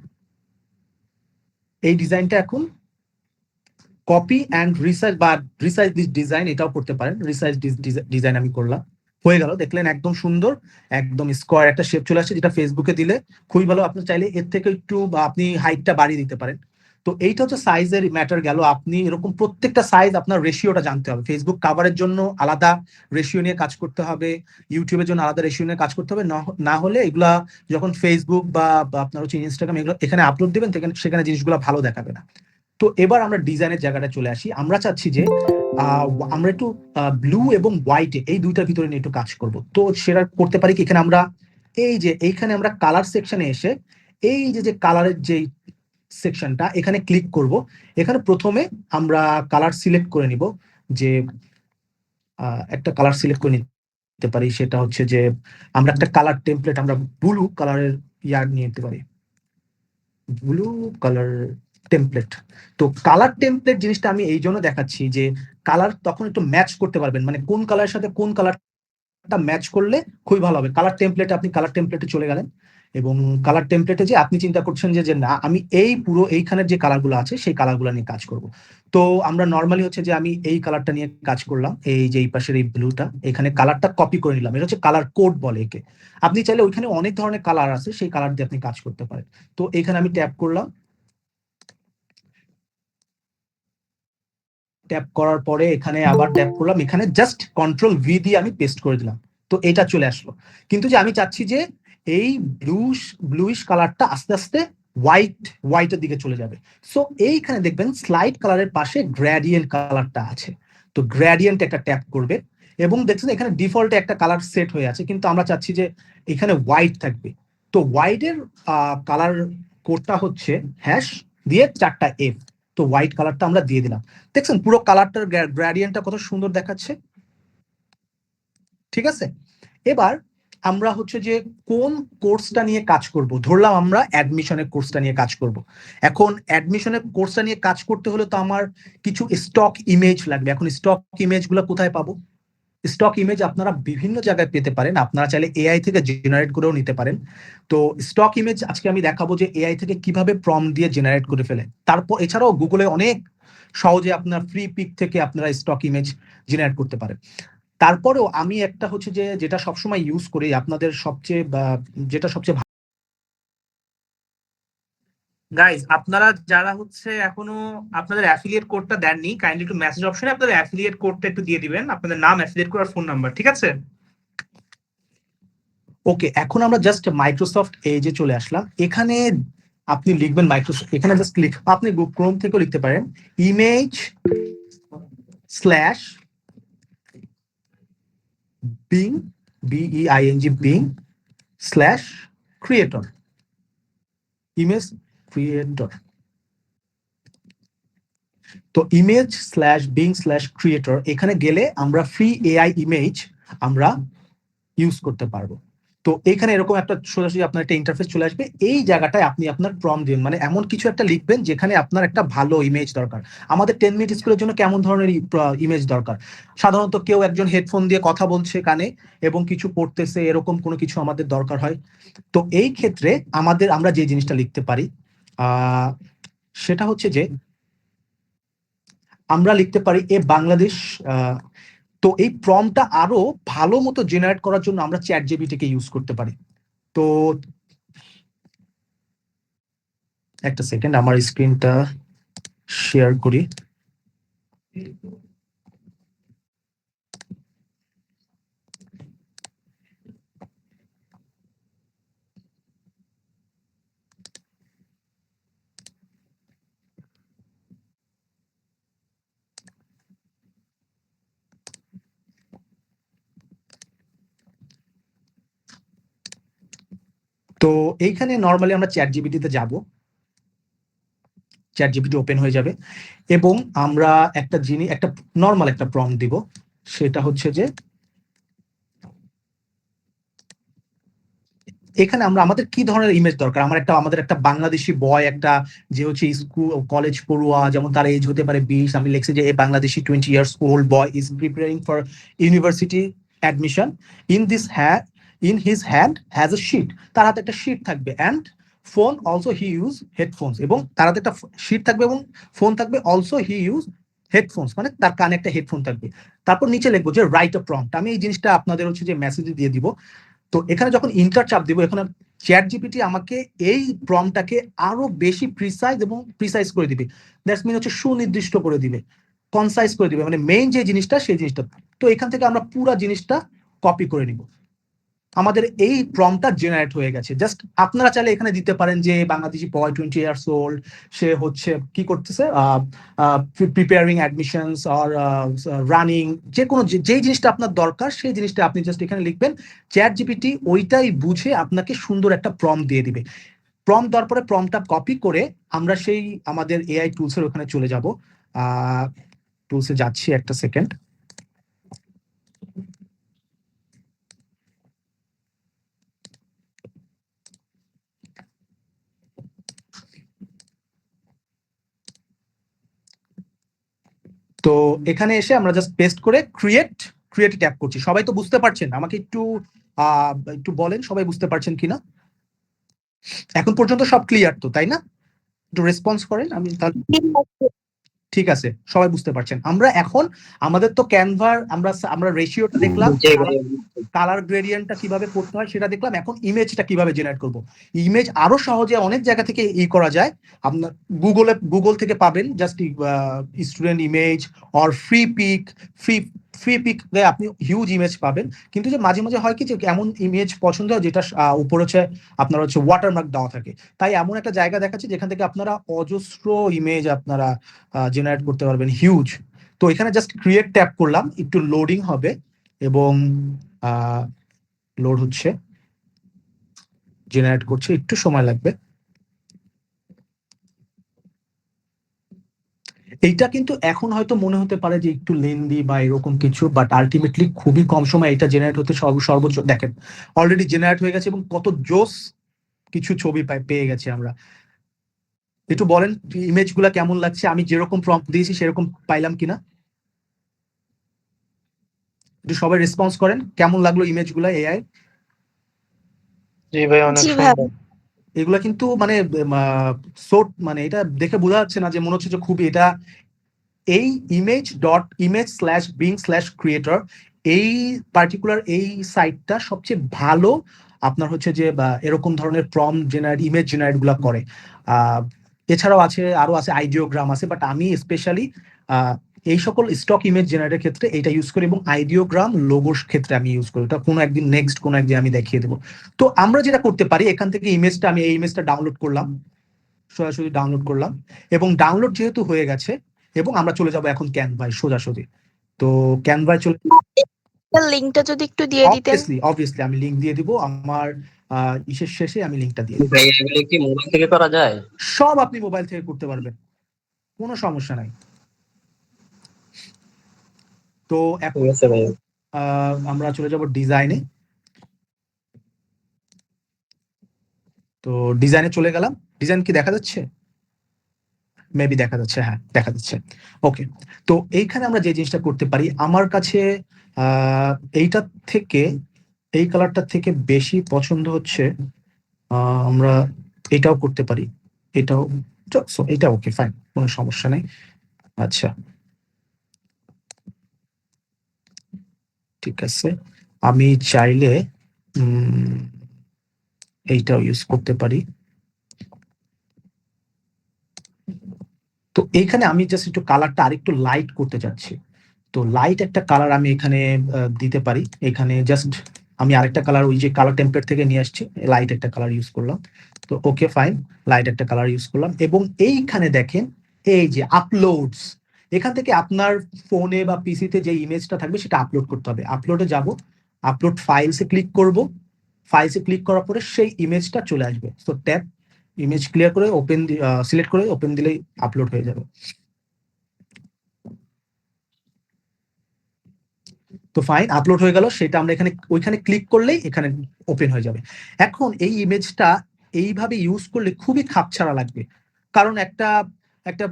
এই ডিজাইনটা এখন কপি অ্যান্ড রিসাইজ বা রিসাইজ দিস ডিজাইন, এটাও করতে পারেন। রিসাইজ ডিজাইন আমি করলাম, হয়ে গেল। দেখলেন একদম সুন্দর, একদম স্কোয়ার একটা শেপ চলে আসছে, যেটা ফেসবুকে দিলে খুবই ভালো। আপনি চাইলে এর থেকে একটু বা আপনি হাইটটা বাড়িয়ে দিতে পারেন। তো এইটা হচ্ছে সাইজের ম্যাটার গেল। আপনি এরকম প্রত্যেকটা সাইজ আপনার রেশিওটা জানতে হবে। ফেসবুক কাভারের জন্য আলাদা রেশিও নিয়ে কাজ করতে হবে, ইউটিউবের জন্য আলাদা রেশিও নিয়ে কাজ করতে হবে। না হলে এগুলা যখন ফেসবুক বা আপনার হচ্ছে ইনস্টাগ্রাম এগুলো এখানে আপলোড দিবেন, সেখানে জিনিসগুলো ভালো দেখাবে না। তো এবার আমরা ডিজাইনের জায়গাটা চলে আসি। আমরা চাচ্ছি যে আমরা একটু ব্লু এবং হোয়াইট এই দুইটার ভিতরে নিয়ে একটু কাজ করব। তো সেটা করতে পারি কি, এখানে আমরা এই যে এইখানে আমরা কালার সেকশনে এসে এই যে কালারের যে সেকশনটা, এখানে ক্লিক করব। এখানে প্রথমে আমরা কালার সিলেক্ট করে নিব, যে একটা কালার সিলেক্ট করে নিতে পারি। সেটা হচ্ছে যে আমরা একটা কালার টেমপ্লেট আমরা ব্লু কালারের ইয়ার নিয়ে নিতে পারি, ব্লু কালার টেমপ্লেট। তো কালার টেমপ্লেট জিনিসটা আমি এই জন্য দেখাচ্ছি যে কালার তখন একটু ম্যাচ করতে পারবেন, মানে কোন কালারের সাথে কোন কালারটা ম্যাচ করলে খুবই ভালো হবে। কালার টেমপ্লেটে আপনি কালার টেমপ্লেটে চলে গেলেন এবং কালার টেমপ্লেটে যে আপনি চিন্তা করছেন যে না আমি এই পুরো এইখানের যে কালারগুলো আছে সেই কালারগুলো নিয়ে কাজ করব। তো আমরা নর্মালি হচ্ছে যে আমি এই কালারটা নিয়ে কাজ করলাম, এই যে এই পাশের এই ব্লুটা, এখানে কালারটা কপি করে নিলাম, এটা হচ্ছে কালার কোড বলে একে। আপনি চাইলে ওইখানে অনেক ধরনের কালার আছে, সেই কালার দিয়ে আপনি কাজ করতে পারেন। তো এখানে আমি ট্যাপ করলাম, ট্যাপ করার পরে এখানে আবার ট্যাপ করলাম, এখানে জাস্ট কন্ট্রোল ভি দিয়ে আমি পেস্ট করে দিলাম। তো এটা চলে আসলো। কিন্তু যে আমি চাচ্ছি যে এই ব্লুইশ কালারটা আস্তে আস্তে হোয়াইটের দিকে চলে যাবে। সো এইখানে দেখবেন স্লাইড কালারের পাশে গ্রেডিয়েন্ট কালারটা আছে। তো গ্রেডিয়েন্ট একটা ট্যাপ করবে এবং দেখছেন এখানে ডিফল্টে একটা কালার সেট হয়ে আছে, কিন্তু আমরা চাচ্ছি যে এখানে হোয়াইট থাকবে। তো হোয়াইটের কালার কোডটা হচ্ছে হ্যাশ দিয়ে 4টা এফ। তো হোয়াইট কালারটা আমরা দিয়ে দিলাম। দেখছেন পুরো কালারটার গ্রেডিয়েন্টটা কত সুন্দর দেখাচ্ছে। ঠিক আছে, এবার আমরা হচ্ছে যে কোন কোর্সটা নিয়ে কাজ করব। ধরলাম আমরা অ্যাডমিশনের কোর্সটা নিয়ে কাজ করব। এখন অ্যাডমিশনের কোর্সটা নিয়ে কাজ করতে হলে তো আমার কিছু স্টক ইমেজ লাগবে। এখন স্টক ইমেজগুলো কোথায় পাবো? স্টক ইমেজ আপনারা বিভিন্ন জায়গায় পেতে পারেন, আপনারা চাইলে এআই থেকে জেনারেট করেও নিতে পারেন। তো স্টক ইমেজ আজকে আমি দেখাবো যে এআই থেকে কিভাবে প্রম্পট দিয়ে জেনারেট করে ফেলে। তারপর এছাড়াও গুগলে অনেক সহজে আপনার ফ্রি পিক থেকে আপনারা স্টক ইমেজ জেনারেট করতে পারেন। তারপরেও আমি একটা হচ্ছে যে যেটা সবসময় ইউজ করি, আপনাদের সবচেয়ে যেটা সবচেয়ে গাইজ আপনারা যারা হচ্ছে এখনো আপনাদের অ্যাফিলিয়েট কোডটা দেননি, কাইন্ডলি একটু মেসেজ অপশনে আপনাদের অ্যাফিলিয়েট কোডটা একটু দিয়ে দিবেন, আপনাদের নাম, অ্যাফিলিয়েট কোড আর ফোন নাম্বার, ঠিক আছে? ওকে। এখন আমরা জাস্ট মাইক্রোসফট এজে চলে আসলাম। এখানে আপনি লিখবেন মাইক্রোসফট, এখানে জাস্ট আপনি ক্রোম থেকেও লিখতে পারেন image slash Bing, B E I N G Bing slash creator, image creator. তো image slash Bing slash creator, এখানে গেলে আমরা ফ্রি এআই ইমেজ আমরা ইউজ করতে পারবো। তো এখানে এরকম একটা সোজাসুজি আপনার একটা ইন্টারফেস চলে আসবে। এই জায়গাটায় আপনি আপনার প্রম্পট দিন, মানে এমন কিছু একটা লিখবেন যেখানে আপনার একটা ভালো ইমেজ দরকার। আমাদের 10 মিনিট স্কুলের জন্য কেমন ধরনের ইমেজ দরকার? সাধারণত কেউ একজন হেডফোন দিয়ে কথা বলছে কানে এবং কিছু পড়তেছে, এরকম কোনো কিছু আমাদের দরকার হয়। তো এই ক্ষেত্রে আমরা যে জিনিসটা লিখতে পারি সেটা হচ্ছে যে আমরা লিখতে পারি এ বাংলাদেশ। তো এই প্রম্পটটা আরো ভালো মতো জেনারেট করার জন্য আমরা চ্যাট জিপিটিকে ইউজ করতে পারি। তো একটা সেকেন্ড, আমার স্ক্রিনটা শেয়ার করি। তো এইখানে নর্মালি আমরা চ্যাট জিপিটিতে যাব, চ্যাট জিপিটি ওপেন হয়ে যাবে এবং আমরা একটা নর্মাল একটা প্রম্পট দিব। সেটা হচ্ছে যে এখানে আমাদের কি ধরনের ইমেজ দরকার। আমাদের একটা বাংলাদেশি বয়, একটা যে হচ্ছে স্কুল কলেজ পড়ুয়া, যেমন তার এজ হতে পারে 20, আমি লিখছি যে a Bangladeshi 20 years old boy is preparing for university admission, in this hand in his hand has a sheet. তার হাতে একটা শিট থাকবে and phone also he use headphones, এবং তার হাতে একটা শিট থাকবে এবং ফোন থাকবে, অলসো হি ইউজ হেডফোনস, মানে তার কানে একটা হেডফোন থাকবে। তারপর নিচে লিখবো যে রাইট আ প্রম্পট। আমি এই জিনিসটা আপনাদের হচ্ছে যে মেসেজে দিয়ে দিব। তো এখানে যখন ইন্টার চাপ দিব, এখানে চ্যাট জিপিটি আমাকে এই প্রম্পটটাকে আরো বেশি প্রিসাইজ করে দিবে। দ্যাটস মিন হচ্ছে সুনির্দিষ্ট করে দিবে, কনসাইজ করে দিবে, মানে মেইন যে জিনিসটা সেই জিনিসটা। তো এখান থেকে আমরা পুরো জিনিসটা কপি করে নিব। আমাদের এই প্রম্পটটা জেনারেট হয়ে গেছে। জাস্ট আপনারা চাইলে এখানে দিতে পারেন যে বাংলাদেশি বয় 20 ইয়ার্স ওল্ড, সে হচ্ছে কি করতেছে, প্রিপেয়ারিং অ্যাডমিশনস অর রানিং, যে কোনো যেই জিনিসটা আপনার দরকার সেই জিনিসটা আপনি জাস্ট এখানে লিখবেন। চ্যাট জিপিটি ওইটাই বুঝে আপনাকে সুন্দর একটা প্রম্পট দিয়ে দিবে। প্রম্পট দেওয়ার পরে প্রম্পটটা কপি করে আমরা সেই আমাদের এআই টুলসের ওখানে চলে যাব। টুলসে যাচ্ছি, একটা সেকেন্ড। তো এখানে এসে আমরা জাস্ট পেস্ট করে ক্রিয়েট ট্যাপ করছি। সবাই তো বুঝতে পারছেন? আমাকে একটু বলেন সবাই বুঝতে পারছেন কিনা? এখন পর্যন্ত সব ক্লিয়ার তো, তাই না? একটু রেসপন্স করেন, আমি তাহলে ঠিক আছে, সবাই বুঝতে পারছেন। আমরা এখন আমাদের তো ক্যানভার আমরা রেশিওটা দেখলাম, কালার গ্রেডিয়েন্টটা কিভাবে করতে হয় সেটা দেখলাম। এখন ইমেজটা কিভাবে জেনারেট করব। ইমেজ আরো সহজে অনেক জায়গা থেকে করা যায়। আপনার গুগল থেকে পাবেন, just student image or free pic আপনি হিউজ ইমেজ পাবেন। কিন্তু যে মাঝে মাঝে হয় কি যে এমন ইমেজ পছন্দ হয় যেটা উপরে হচ্ছে আপনার হচ্ছে ওয়াটারমার্ক দেওয়া থাকে। তাই এমন একটা জায়গা দেখাচ্ছে যেখান থেকে আপনারা অজস্র ইমেজ আপনারা জেনারেট করতে পারবেন, হিউজ। তো এখানে জাস্ট ক্রিয়েট ট্যাপ করলাম, একটু লোডিং হবে এবং লোড হচ্ছে, জেনারেট করছে, একটু সময় লাগবে। এইটা কিন্তু এখন হয়তো মনে হতে পারে যে একটু লেন্দি বা এরকম কিছু, বাট আলটিমেটলি খুবই কম সময় এটা জেনারেট হতে সর্বোচ্চ দেখেন অলরেডি জেনারেট হয়ে গেছে এবং কত জোস কিছু ছবি পেয়ে গেছি আমরা। একটু বলেন ইমেজ গুলা কেমন লাগছে, আমি যেরকম প্রম্পট দিয়েছি সেরকম পাইলাম কিনা? একটু সবাই রেসপন্স করেন, কেমন লাগলো ইমেজ গুলা এআই? জি ভাই, অনেক জি ভাই। সুন্দর। এগুলা কিন্তু মানে মানে এটা দেখে বোঝা যাচ্ছে না যে মনে হচ্ছে যে খুবই এটা এই image.image/being/creator এই পার্টিকুলার এই সাইটটা সবচেয়ে ভালো আপনার হচ্ছে যে এরকম ধরনের ইমেজ জেনারেট গুলা করে। এছাড়াও আরো আছে আইডিওগ্রাম আছে, বাট আমি স্পেশালি এই সকল স্টক ইমেজ জেনারেটের ক্ষেত্রে এটা ইউজ করি এবং আইডিওগ্রাম লোগোর ক্ষেত্রে আমি ইউজ করি। এটা কোনো একদিন আমি দেখিয়ে দেবো। তো আমরা যেটা করতে পারি, এখান থেকে আমি এই ইমেজটা ডাউনলোড করলাম, সরাসরি ডাউনলোড করলাম এবং ডাউনলোড যেহেতু হয়ে গেছে এবং আমরা চলে যাব এখন ক্যানভায় সোজাসুজি। তো ক্যানভায় চলে লিংকটা যদি একটু দিয়ে দিতেন। অবভিয়াসলি আমি লিংক দিয়ে দিব আমার ইসের শেষে আমি লিংকটা দিয়ে দিব। ভাই এগুলো কি মোবাইল থেকে করা যায়? সব আপনি মোবাইল থেকে করতে পারবেন, কোনো সমস্যা নাই। তো এখন ঠিক আছে ভাই। আমরা চলে যাব ডিজাইনে। তো ডিজাইনে চলে গেলাম। ডিজাইন কি দেখা যাচ্ছে? মেবি দেখা যাচ্ছে, হ্যাঁ দেখা যাচ্ছে। ওকে, তো এইখানে আমরা যে জিনিসটা করতে পারি, আমার কাছে এইটা থেকে এই কালারটা থেকে বেশি পছন্দ হচ্ছে, আমরা এটাও করতে পারি, এটাও এটা ওকে ফাইন, কোনো সমস্যা নেই। আচ্ছা ঠিক আছে, আমি চাইলে এইটাও ইউজ করতে পারি। তো এইখানে আমি জাস্ট একটু কালারটা আরেকটু লাইট করতে চাচ্ছি। তো লাইট একটা কালার আমি এখানে দিতে পারি। এখানে জাস্ট আমি আরেকটা কালার ওই যে কালার টেমপ্লেট থেকে নিয়ে আসছি, লাইট একটা কালার ইউজ করলাম। তো ওকে ফাইন, লাইট একটা কালার ইউজ করলাম এবং এইখানে দেখেন এই যে আপলোডস, এখান থেকে আপনার ফোনে বা পিসিতে যে ইমেজটা থাকবে সেটা আপলোড করতে হবে। আপলোডে যাব, আপলোড ফাইলসে ক্লিক করব, ফাইলসে ক্লিক করার পরে সেই ইমেজটা চলে আসবে। তো ট্যাপ ইমেজ ক্লিয়ার করে সিলেক্ট করে ওপেন দিলেই আপলোড হয়ে যাবে। তো ফাইন, আপলোড হয়ে গেল, সেটা আমরা ওইখানে ক্লিক করলেই এখানে ওপেন হয়ে যাবে। এখন এই ইমেজটা এইভাবে ইউজ করলে খুবই খাপছাড়া লাগবে, কারণ একটা একটা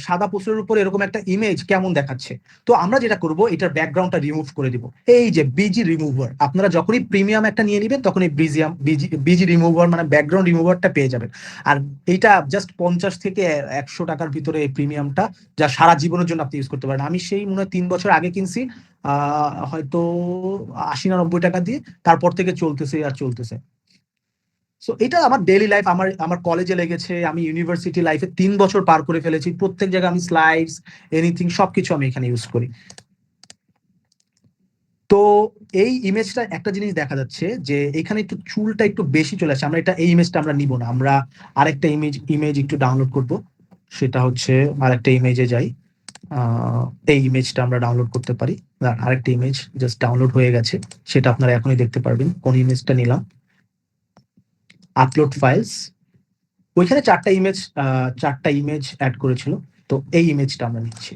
সাদা পোস্টের উপর এরকম একটা ইমেজ কেমন দেখাচ্ছে। তো আমরা যেটা করব, এটার ব্যাকগ্রাউন্ডটা রিমুভ করে দিব। এই যে বিজি রিমুভার, আপনারা যখনই প্রিমিয়াম একটা নিয়ে নেবেন তখন এই বিজি রিমুভার মানে ব্যাকগ্রাউন্ড রিমুভারটা পেয়ে যাবেন। আর এইটা জাস্ট 50 থেকে 100 টাকার ভিতরে এই প্রিমিয়ামটা, যা সারা জীবনের জন্য আপনি ইউজ করতে পারেন। আমি সেই মনে হয় 3 বছর আগে কিনছি, হয়তো 80 না 90 টাকা দিয়ে, তারপর থেকে চলতেছে আর চলতেছে। সো এটা আমার ডেইলি লাইফ, আমার কলেজে লেগেছে, আমি ইউনিভার্সিটি লাইফে 3 বছর পার করে ফেলেছি। প্রত্যেক জায়গায় আমি স্লাইডস এনিথিং সবকিছু আমি এখানে ইউজ করি। তো এই ইমেজটা একটা জিনিস দেখা যাচ্ছে যে এখানে একটু চুলটা একটু বেশি চলে আসছে। আমরা এই ইমেজটা আমরা নিব না, আমরা আরেকটা ইমেজ একটু ডাউনলোড করব। সেটা হচ্ছে আরেকটা ইমেজে যাই, এই ইমেজটা আমরা ডাউনলোড করতে পারি। আরেকটা ইমেজ জাস্ট ডাউনলোড হয়ে গেছে, সেটা আপনারা এখনই দেখতে পারবেন কোন ইমেজটা নিলাম। আপলোড ফাইলস, ওইখানে 4টা ইমেজ অ্যাড করেছিল, তো এই ইমেজটা আমরা নিচ্ছি,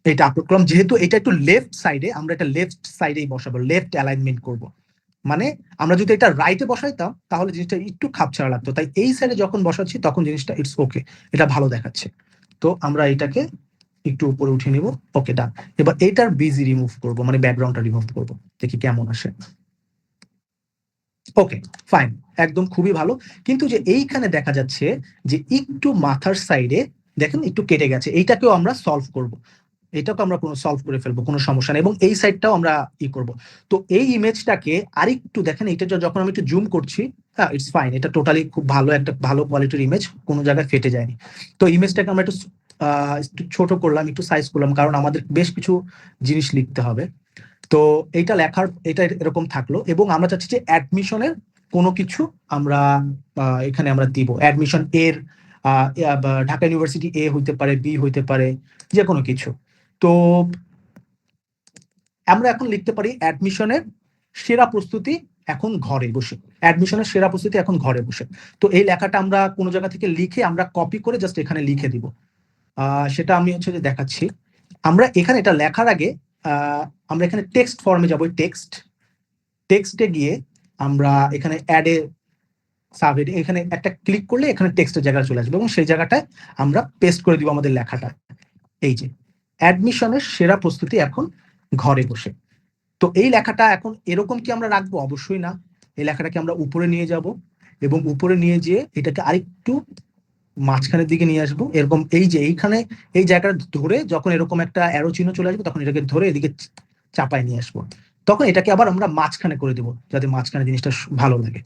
এটা আপলোড করলাম। যেহেতু এটা একটু লেফট সাইডে, আমরা এটা লেফট সাইডেই বসাবো, লেফট অ্যালাইনমেন্ট করব। মানে আমরা যদি এটা রাইটে বসাইতাম তাহলে জিনিসটা একটু খাপছাড়া লাগতো, তাই এই সাইডে যখন বসাচ্ছি তখন জিনিসটা ইটস ওকে, এটা ভালো দেখাচ্ছে। তো আমরা এটাকে একটু উপরে উঠিয়ে নিব। ওকে, ডান। এবার এটার বিজি রিমুভ করব, মানে ব্যাকগ্রাউন্ডটা রিমুভ করব, দেখি কেমন আসে। ওকে, ফাইন, একদম খুবই ভালো। কিন্তু যে এইখানে দেখা যাচ্ছে যে একটু মাথার সাইডে দেখেন একটু কেটে গেছে, এইটাকেও আমরা সলভ করব, এটাকে আমরা কোনো সলভ করে ফেলবো, কোনো সমস্যা নেই। এবং এই সাইডটাও আমরা করব। তো এই ইমেজটাকে আরেকটু দেখেন, এটা যখন আমি একটু জুম করছি, হ্যাঁ ইটস ফাইন, এটা টোটালি খুব ভালো একটা ভালো কোয়ালিটির ইমেজ, কোনো জায়গায় ফেটে যায়নি। তো ইমেজটাকে আমরা একটু ছোট করলাম, একটু সাইজ করলাম, কারণ আমাদের বেশ কিছু জিনিস লিখতে হবে। তো এটা লেখার এটা এরকম থাকলো, এবং আমরা চাচ্ছি যে অ্যাডমিশনের কোনো কিছু আমরা এখানে আমরা দিব। অ্যাডমিশন এর ঢাকা ইউনিভার্সিটি এ হইতে পারে, বি হইতে পারে, যে কোনো কিছু। তো আমরা এখন লিখতে পারি অ্যাডমিশনের সেরা প্রস্তুতি এখন ঘরে বসে, অ্যাডমিশনের সেরা প্রস্তুতি এখন ঘরে বসে। তো এই লেখাটা আমরা কোনো জায়গা থেকে লিখে আমরা কপি করে জাস্ট এখানে লিখে দিব। সেটা আমি হচ্ছে যে দেখাচ্ছি। আমরা এখানে এটা লেখার আগে আমরা এখানে টেক্সট ফর্মে যাবো। টেক্সটে গিয়ে আমরা এখানে অ্যাডে সাবহেড, এখানে একটা ক্লিক করলে এখানে টেক্সটের জায়গা চলে আসবে, এবং সেই জায়গাটায় আমরা পেস্ট করে দিব আমাদের লেখাটা। এই যে অ্যাডমিশনের সেরা প্রস্তুতি এখন ঘরে বসে। তো এই লেখাটা এখন এরকম কি আমরা রাখবো? অবশ্যই না। এই লেখাটাকে আমরা উপরে নিয়ে যাব, এবং উপরে নিয়ে যেয়ে এটাকে আরেকটু মাঝখানের দিকে নিয়ে আসবো, এরকম। এই যে এইখানে এই জায়গাটা ধরে যখন এরকম একটা অ্যারো চিহ্ন চলে আসবে, তখন এটাকে ধরে এদিকে চাপায় নিয়ে আসবো। তখন এটাকে আবার আমরা মাঝখানে করে দেবো, যাতে মাঝখানে জিনিসটা ভালো লাগে।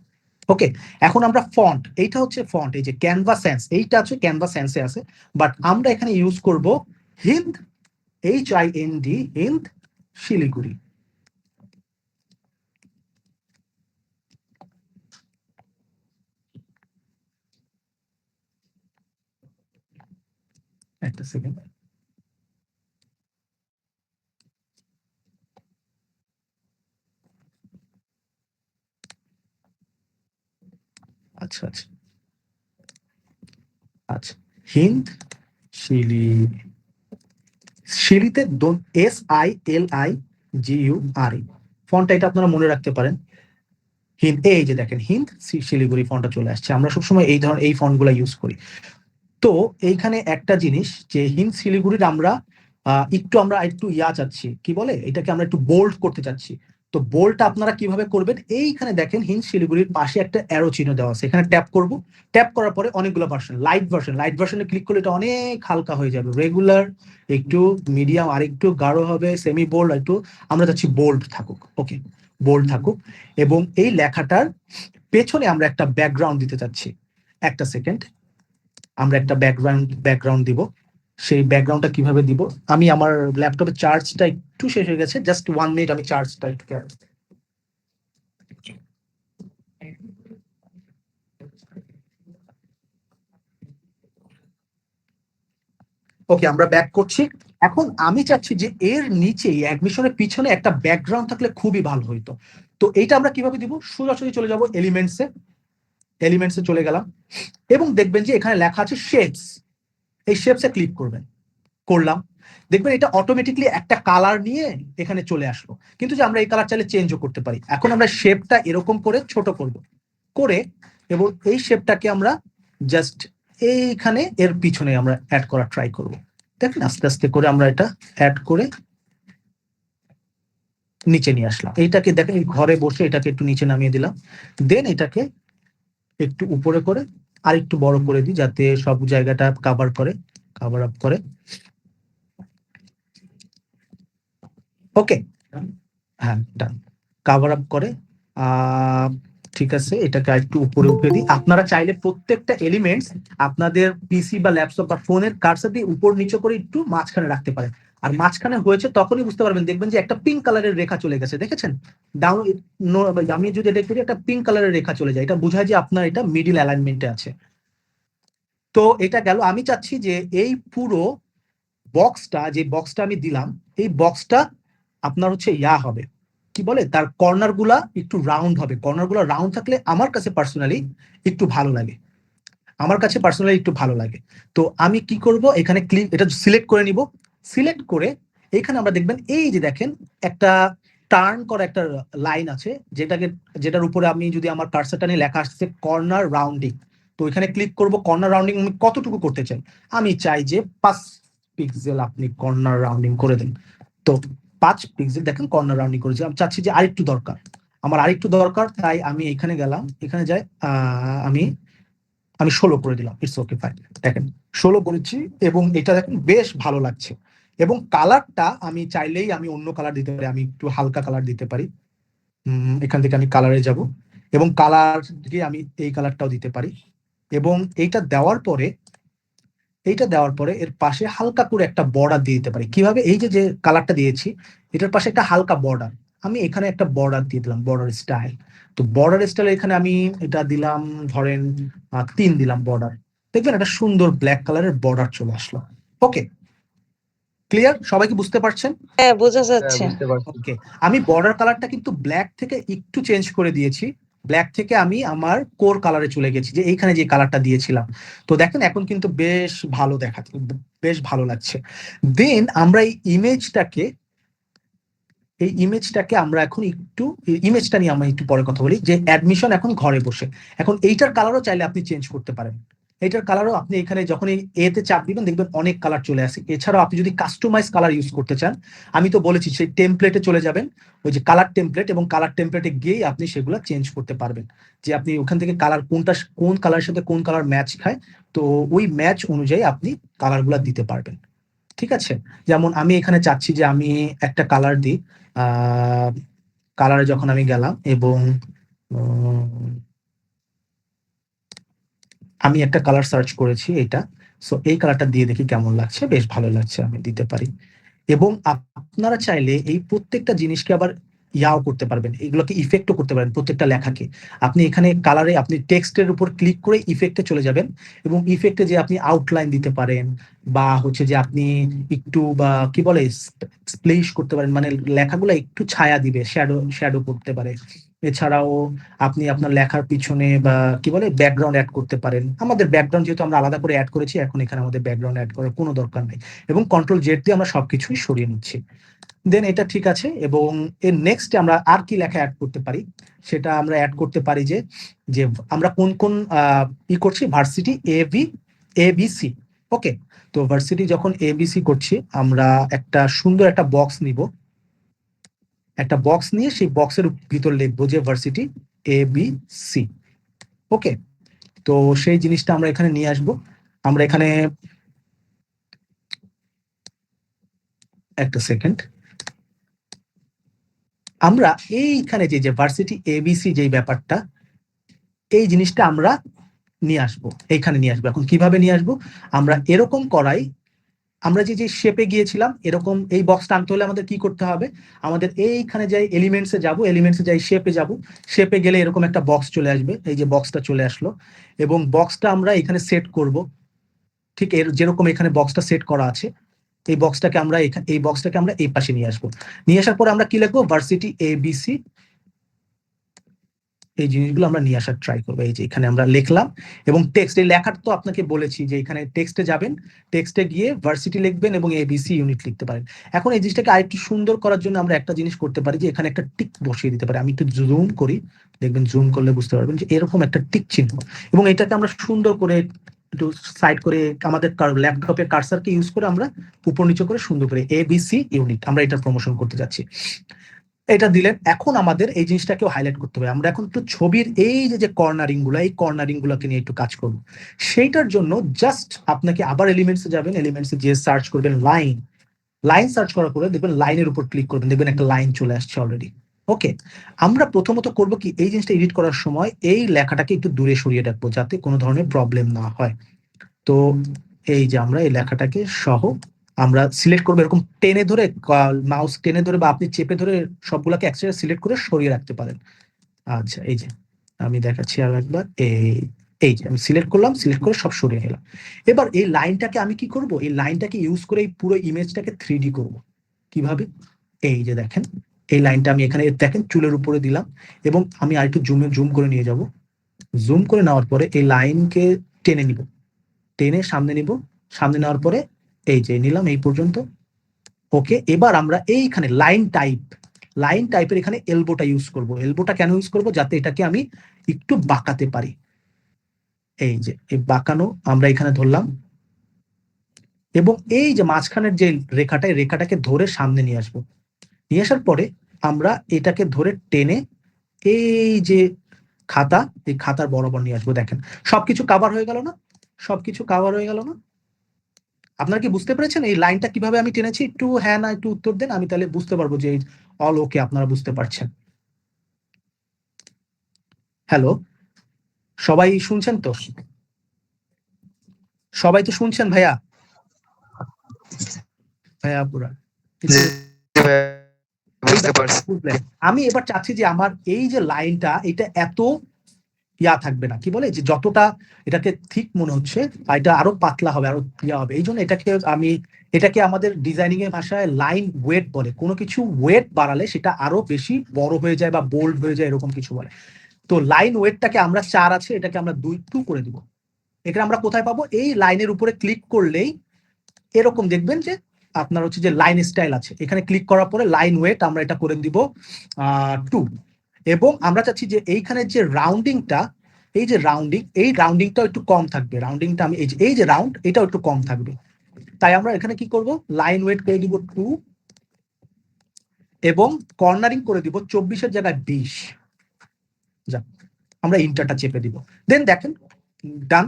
ওকে, এখন আমরা ফন্ট, এইটা হচ্ছে ফন্ট, এই যে ক্যানভা সেন্স, এইটা হচ্ছে ক্যানভা সেন্সে আছে, বাট আমরা এখানে ইউজ করব হিন্দ, HIND, হিন্দ শিলিগুড়ি। একটা সেকেন্ড। আচ্ছা আচ্ছা আচ্ছা, হিন্দ শিলিতে SILIGURE ফন্টটা, এটা আপনারা মনে রাখতে পারেন। হিন্দ, এই যে দেখেন হিন্দ শিলিগুড়ি ফন্টটা চলে আসছে। আমরা সবসময় এই ধরনের এই ফন্টগুলো ইউজ করি। তো এইখানে একটা জিনিস, যে হিন্দ শিলিগুড়ির আমরা একটু চাচ্ছি, কি বলে এটাকে আমরা একটু বোল্ড করতে চাচ্ছি। তো বোল্ডটা আপনারা কিভাবে করবেন? এইখানে দেখেন হিন্দ শিলিগুড়ির পাশে একটা অ্যারো চিহ্ন দেওয়া আছে, এখানে ট্যাপ করব। ট্যাপ করার পরে অনেকগুলো ভার্সন, লাইট ভার্সনে ক্লিক করলে এটা অনেক হালকা হয়ে যাবে। রেগুলার, একটু মিডিয়াম, আর একটু গাঢ় হবে, সেমি বোল্ড, একটু আমরা চাচ্ছি বোল্ড থাকুক। ওকে, বোল্ড থাকুক। এবং এই লেখাটার পেছনে আমরা একটা ব্যাকগ্রাউন্ড দিতে চাচ্ছি। একটা সেকেন্ড, আমরা একটা ব্যাকগ্রাউন্ড দিব। সেই ব্যাকগ্রাউন্ডটা কিভাবে দিব? আমি আমার ল্যাপটপের চার্জটা একটু শেষ হয়ে গেছে, জাস্ট 1 মিনিট, আমি চার্জটা একটু ওকে, আমরা ব্যাক করছি। এখন আমি চাচ্ছি যে এর নিচে অ্যাডমিশনের পিছনে একটা ব্যাকগ্রাউন্ড থাকলে খুবই ভালো হইতো। তো এইটা আমরা কিভাবে দিব? সোজাসুজি চলে যাব এলিমেন্টসে চলে গেলাম, এবং দেখবেন যে এখানে লেখা আছে শেপস। এই শেপসে ক্লিক করলাম, দেখবেন এটা অটোমেটিকলি একটা কালার নিয়ে এখানে চলে আসলো। কিন্তু যে আমরা এই কালার চাইলে চেঞ্জও করতে পারি। এখন আমরা শেপটা এরকম করে ছোট করে, এবং এই শেপটাকে আমরা জাস্ট এইখানে এর পিছনে আমরা অ্যাড করা ট্রাই করব। দেখেন আস্তে আস্তে করে আমরা এটা অ্যাড করে নিচে নিয়ে আসলাম। এইটাকে দেখেন ঘরে বসে এটাকে একটু নিচে নামিয়ে দিলাম, দেন এটাকে একটু উপরে করে আর একটু বড় করে দিই, যাতে সব জায়গাটা কভার আপ করে। ওকে, হ্যাঁ ডান, কভার আপ করে। ঠিক আছে, এটাকে একটু উপরে উঠে দিই। আপনারা চাইলে প্রত্যেকটা এলিমেন্টস আপনাদের পিসি বা ল্যাপটপ বা ফোনের কার্সার দিয়ে উপর নিচে করে একটু মাঝখানে রাখতে পারেন। আর মাঝখানে হয়েছে তখনই বুঝতে পারবেন, দেখবেন যে একটা পিঙ্ক কালারের রেখা চলে গেছে, দেখেছেন? ডাউন, আমি যদি এটা করি, একটা পিঙ্ক কালারের রেখা চলে যায়, এটা বোঝায় যে আপনার এটা মিডিল অ্যালাইনমেন্টে আছে। তো এটা গেল। আমি চাচ্ছি যে এই পুরো যে বক্সটা আমি দিলাম, এই বক্সটা আপনার হচ্ছে হবে, কি বলে, তার কর্নার গুলা একটু রাউন্ড হবে। কর্নার গুলা রাউন্ড থাকলে আমার কাছে পার্সোনালি একটু ভালো লাগে। তো আমি কি করব, এখানে এটা সিলেক্ট করে নিব। সিলেক্ট করে এখানে আমরা দেখবেন, এই যে দেখেন একটা টার্ন করা একটা লাইন আছে, যেটার উপরে আমি যদি আমার কার্সারটা নিয়ে লেখা আসছে কর্নার রাউন্ডিং। তো এখানে ক্লিক করব, কর্নার রাউন্ডিং আমি কতটুকু করতে চাই, আমি চাই যে 5 পিক্সেল আপনি কর্নার রাউন্ডিং করে দেন। তো 5 পিক্সেল দেখেন কর্নার রাউন্ডিং করেছি। আমি চাচ্ছি যে আরেকটু দরকার, আমার আরেকটু দরকার, তাই আমি এখানে গেলাম, এখানে যাই আমি 16 করে দিলাম। It's okay fine. দেখেন 16 করেছি এবং এটা দেখেন বেশ ভালো লাগছে। এবং কালারটা আমি চাইলেই আমি অন্য কালার দিতে পারি, আমি একটু হালকা কালার দিতে পারি। এখান থেকে আমি কালারে যাব এবং কালার থেকে আমি এই কালারটাও দিতে পারি। এবং এইটা দেওয়ার পরে এর পাশে হালকা করে একটা বর্ডার দিয়ে দিতে পারি। কিভাবে, এই যে কালারটা দিয়েছি এটার পাশে একটা হালকা বর্ডার, আমি এখানে একটা বর্ডার দিয়ে দিলাম, বর্ডার স্টাইল। তো বর্ডার স্টাইল এখানে আমি এটা দিলাম, ধরেন 3 দিলাম বর্ডার। দেখবেন একটা সুন্দর ব্ল্যাক কালারের বর্ডার চলে আসলো। ওকে, ক্লিয়ার? সবাই কি বুঝতে পারছেন? হ্যাঁ বোঝা হ্যাঁ, যাচ্ছে। বুঝতে পারছি। ওকে, আমি বর্ডার কালারটা কিন্তু ব্ল্যাক থেকে একটু চেঞ্জ করে দিয়েছি। ব্ল্যাক থেকে আমি আমার কোর কালারে চলে গেছি, যে এইখানে যে কালারটা দিয়েছিলাম। তো দেখেন এখন কিন্তু বেশ ভালো দেখাচ্ছে, বেশ ভালো লাগছে। দেন আমরা এই ইমেজটাকে আমরা এখন একটু, ইমেজটা নিয়ে আমরা একটু পরে কথা বলি, যে অ্যাডমিশন এখন ঘরে বসে। এখন এইটার কালারও চাইলে আপনি চেঞ্জ করতে পারেন। এইটার কালারও আপনি এখানে যখন এই এতে চাপ দিবেন দেখবেন অনেক কালার চলে আসে। এছাড়াও আপনি যদি কাস্টমাইজ কালার ইউজ করতে চান, আমি তো বলেছি সেই টেমপ্লেটে চলে যাবেন, ওই যে কালার টেমপ্লেট, এবং কালার টেমপ্লেটে গিয়েই আপনি সেগুলো চেঞ্জ করতে পারবেন, যে আপনি ওখান থেকে কালার কোনটা, কোন কালারের সাথে কোন কালার ম্যাচ খায়, তো ওই ম্যাচ অনুযায়ী আপনি কালারগুলো দিতে পারবেন। ঠিক আছে, যেমন আমি এখানে চাচ্ছি যে আমি একটা কালার দিই, কালারে যখন আমি গেলাম এবং আমি একটা কালার সার্চ করেছি এটা, সো এই কালারটা দিয়ে দেখি কেমন লাগছে, বেশ ভালো লাগছে, আমি দিতে পারি। এবং আপনারা চাইলে এই প্রত্যেকটা জিনিসকে আবার ইয়াও করতে পারবেন, এগুলোকে ইফেক্টও করতে পারেন। প্রত্যেকটা লেখাকে আপনি এখানে কালারে আপনি টেক্সটের উপর ক্লিক করে ইফেক্টে চলে যাবেন, এবং ইফেক্টে যে আপনি আউটলাইন দিতে পারেন, বা হচ্ছে যে আপনি একটু বা কি বলে স্প্লেশ করতে পারেন, মানে লেখাগুলো একটু ছায়া দিবে, শ্যাডো করতে পারে। এছাড়াও আপনি আপনার লেখার পিছনে বা কি বলে ব্যাকগ্রাউন্ড অ্যাড করতে পারেন। আমাদের ব্যাকগ্রাউন্ড যেহেতু আমরা আলাদা করে অ্যাড করেছি, এখন এখানে আমাদের ব্যাকগ্রাউন্ড অ্যাড করার কোনো দরকার নেই, এবং কন্ট্রোল জেড দিয়ে আমরা সবকিছুই সরিয়ে নিচ্ছি। দেন এটা ঠিক আছে, এবং এর নেক্সট আমরা আর কি লেখা অ্যাড করতে পারি, সেটা আমরা অ্যাড করতে পারি যে যে আমরা কোন কোন করছি, ভার্সিটি এবিসি। ওকে, তো ভার্সিটি যখন এবিসি করছি, আমরা একটা সুন্দর একটা বক্স নিব, একটা বক্স নিয়ে সেই বক্সের ভিতর লিখবো যে ভার্সিটি এবিসি। ওকে, তো সেই জিনিসটা আমরা এখানে নিয়ে আসবো। আমরা এখানে একটা সেকেন্ড, আমরা এইখানে যে ভার্সিটি এবিসি যেই ব্যাপারটা, এই জিনিসটা আমরা নিয়ে আসবো, এইখানে নিয়ে আসবো। এখন কিভাবে নিয়ে আসবো, আমরা এরকম করাই, আমরা যে শেপে গিয়েছিলাম, এরকম এই বক্সটা আনতে হলে আমাদের কি করতে হবে, আমাদের এইখানে যাই এলিমেন্টসে যাব, এলিমেন্টসে যাই শেপে যাব, শেপে গেলে এরকম একটা বক্স চলে আসবে, এই যে বক্সটা চলে আসলো, এবং বক্সটা আমরা এখানে সেট করব, ঠিক যেরকম এখানে বক্সটা সেট করা আছে, এই বক্সটাকে আমরা এই পাশে নিয়ে আসবো। নিয়ে আসার পরে আমরা কি লিখবো, ভার্সিটি এবিসি, এই জিনিসগুলো আমরা নিয়ে আসার ট্রাই করবো। এই যে এখানে আমরা লিখলাম, এবং টেক্সট, এই লেখার তো আপনাকে বলেছি যে এখানে টেক্সটে যাবেন, টেক্সটে গিয়ে ভার্সিটি লিখবেন এবং এবিসি ইউনিট লিখতে পারেন। এখন এই জিনিসটাকে আরেকটু সুন্দর করার জন্য আমরা একটা জিনিস করতে পারি, যে এখানে একটা টিক বসিয়ে দিতে পারি। আমি একটু জুম করি, দেখবেন জুম করলে বুঝতে পারবেন যে এরকম একটা টিক চিহ্ন, এবং এটাকে আমরা সুন্দর করে একটু সাইড করে আমাদের ল্যাপটপের কার্সারকে ইউজ করে আমরা উপর নিচে করে সুন্দর করে এবিসি ইউনিট, আমরা এটা প্রমোশন করতে যাচ্ছি। এটা দিলেন। এখন আমাদের এই জিনিসটাকেও হাইলাইট করতে হবে। আমরা এখন একটু ছবির এই যে কর্নারিং গুলো, এই কর্নারিং গুলোকে নিয়ে একটু কাজ করবো। সেইটার জন্য জাস্ট আপনাকে আবার এলিমেন্টসে যাবেন, এলিমেন্টসে যে সার্চ করবেন লাইন সার্চ করার পরে দেখবেন লাইনের উপর ক্লিক করবেন, দেখবেন একটা লাইন চলে আসছে অলরেডি। ওকে, আমরা প্রথমত করবো কি, এই জিনিসটা এডিট করার সময় এই লেখাটাকে একটু দূরে সরিয়ে রাখবো, যাতে কোনো ধরনের প্রবলেম না হয়। তো এই যে আমরা এই লেখাটাকে সহ আমরা সিলেক্ট করবো, এরকম টেনে ধরে, মাউস টেনে ধরে বা আপনি চেপে ধরে সবগুলোকে একসাথে সিলেক্ট করে সরিয়ে রাখতে পারেন। আচ্ছা, এই যে আমি দেখাচ্ছি আরো একবার, এই যে আমি সিলেক্ট করলাম, সিলেক্ট করে সব সরিয়ে নিলাম। এবার এই লাইনটাকে আমি কি করব, এই লাইনটাকে ইউজ করে এই পুরো ইমেজটাকে 3D করব। কিভাবে, এই যে দেখেন এই লাইনটা আমি এখানে দেখেন চুলের উপরে দিলাম, এবং আমি আরেকটু জুম করে নিয়ে যাব। জুম করে নেওয়ার পরে এই লাইনকে টেনে নিব, টেনে সামনে নিব, সামনে নেওয়ার পরে এই যে নিলাম এই পর্যন্ত। ওকে, এবার আমরা এইখানে লাইন টাইপের এখানে এলবোটা ইউজ করব। এলবোটা কেন ইউজ করব, যাতে এটাকে আমি একটু বাঁকাতে পারি। এই যে এই বাঁকানো আমরা এখানে ধরলাম, এবং এই যে মাঝখানের যে রেখাটা, এই রেখাটাকে ধরে সামনে নিয়ে আসবো। নিয়ে আসার পরে আমরা এটাকে ধরে টেনে এই যে খাতা, এই খাতার বরাবর নিয়ে আসবো। দেখেন সবকিছু কাভার হয়ে গেল না? সবকিছু কাভার হয়ে গেল না? আপনারা কি বুঝতে পেরেছেন এই লাইনটা কিভাবে আমি টেনেছি? একটু হ্যাঁ না একটু উত্তর দেন, আমি তাহলে বুঝতে পারবো যে অল ওকে, আপনারা বুঝতে পারছেন। হ্যালো, সবাই শুনছেন তো? সবাই তো শুনছেন ভাইয়া? ভাইয়া পুরা জি ভাইয়া, বুঝতে পারছি। বুঝলেন? আমি এবার চাচ্ছি যে আমার এই যে লাইনটা, এটা এত ইয়া থাকবে না, কি বলে যে যতটা এটাকে ঠিক মনে হচ্ছে এটা আরো পাতলা হবে, আরো ইয়া হবে। এই জন্য এটাকে আমাদের ডিজাইনিং এর ভাষায় লাইন ওয়েট বলে। কোনো কিছু ওয়েট বাড়ালে সেটা আরো বেশি বড় হয়ে যায় বা বোল্ড হয়ে যায়, এরকম কিছু বলে। তো লাইন ওয়েটটাকে আমরা 4 আছে, এটাকে আমরা 2 করে দিব। এখানে আমরা কোথায় পাবো? এই লাইনের উপরে ক্লিক করলেই এরকম দেখবেন যে আপনার হচ্ছে যে লাইন স্টাইল আছে, এখানে ক্লিক করার পরে লাইন ওয়েট আমরা এটা করে দিব 2। এবং আমরা চাচ্ছি যে এইখানে যে রাউন্ডিংটা, এই যে এই রাউন্ডিংটাও একটু কম থাকবে। রাউন্ডিংটা আমি এই যে রাউন্ড, এটাও একটু কম থাকবে। তাই আমরা এখানে কি করব? লাইন ওয়েট করে দিব 2 এবং কর্নারিং করে দিব 24-এর জায়গায় 20। যা, আমরা ইন্টারটা চেপে দিব। দেন দেখেন ডান।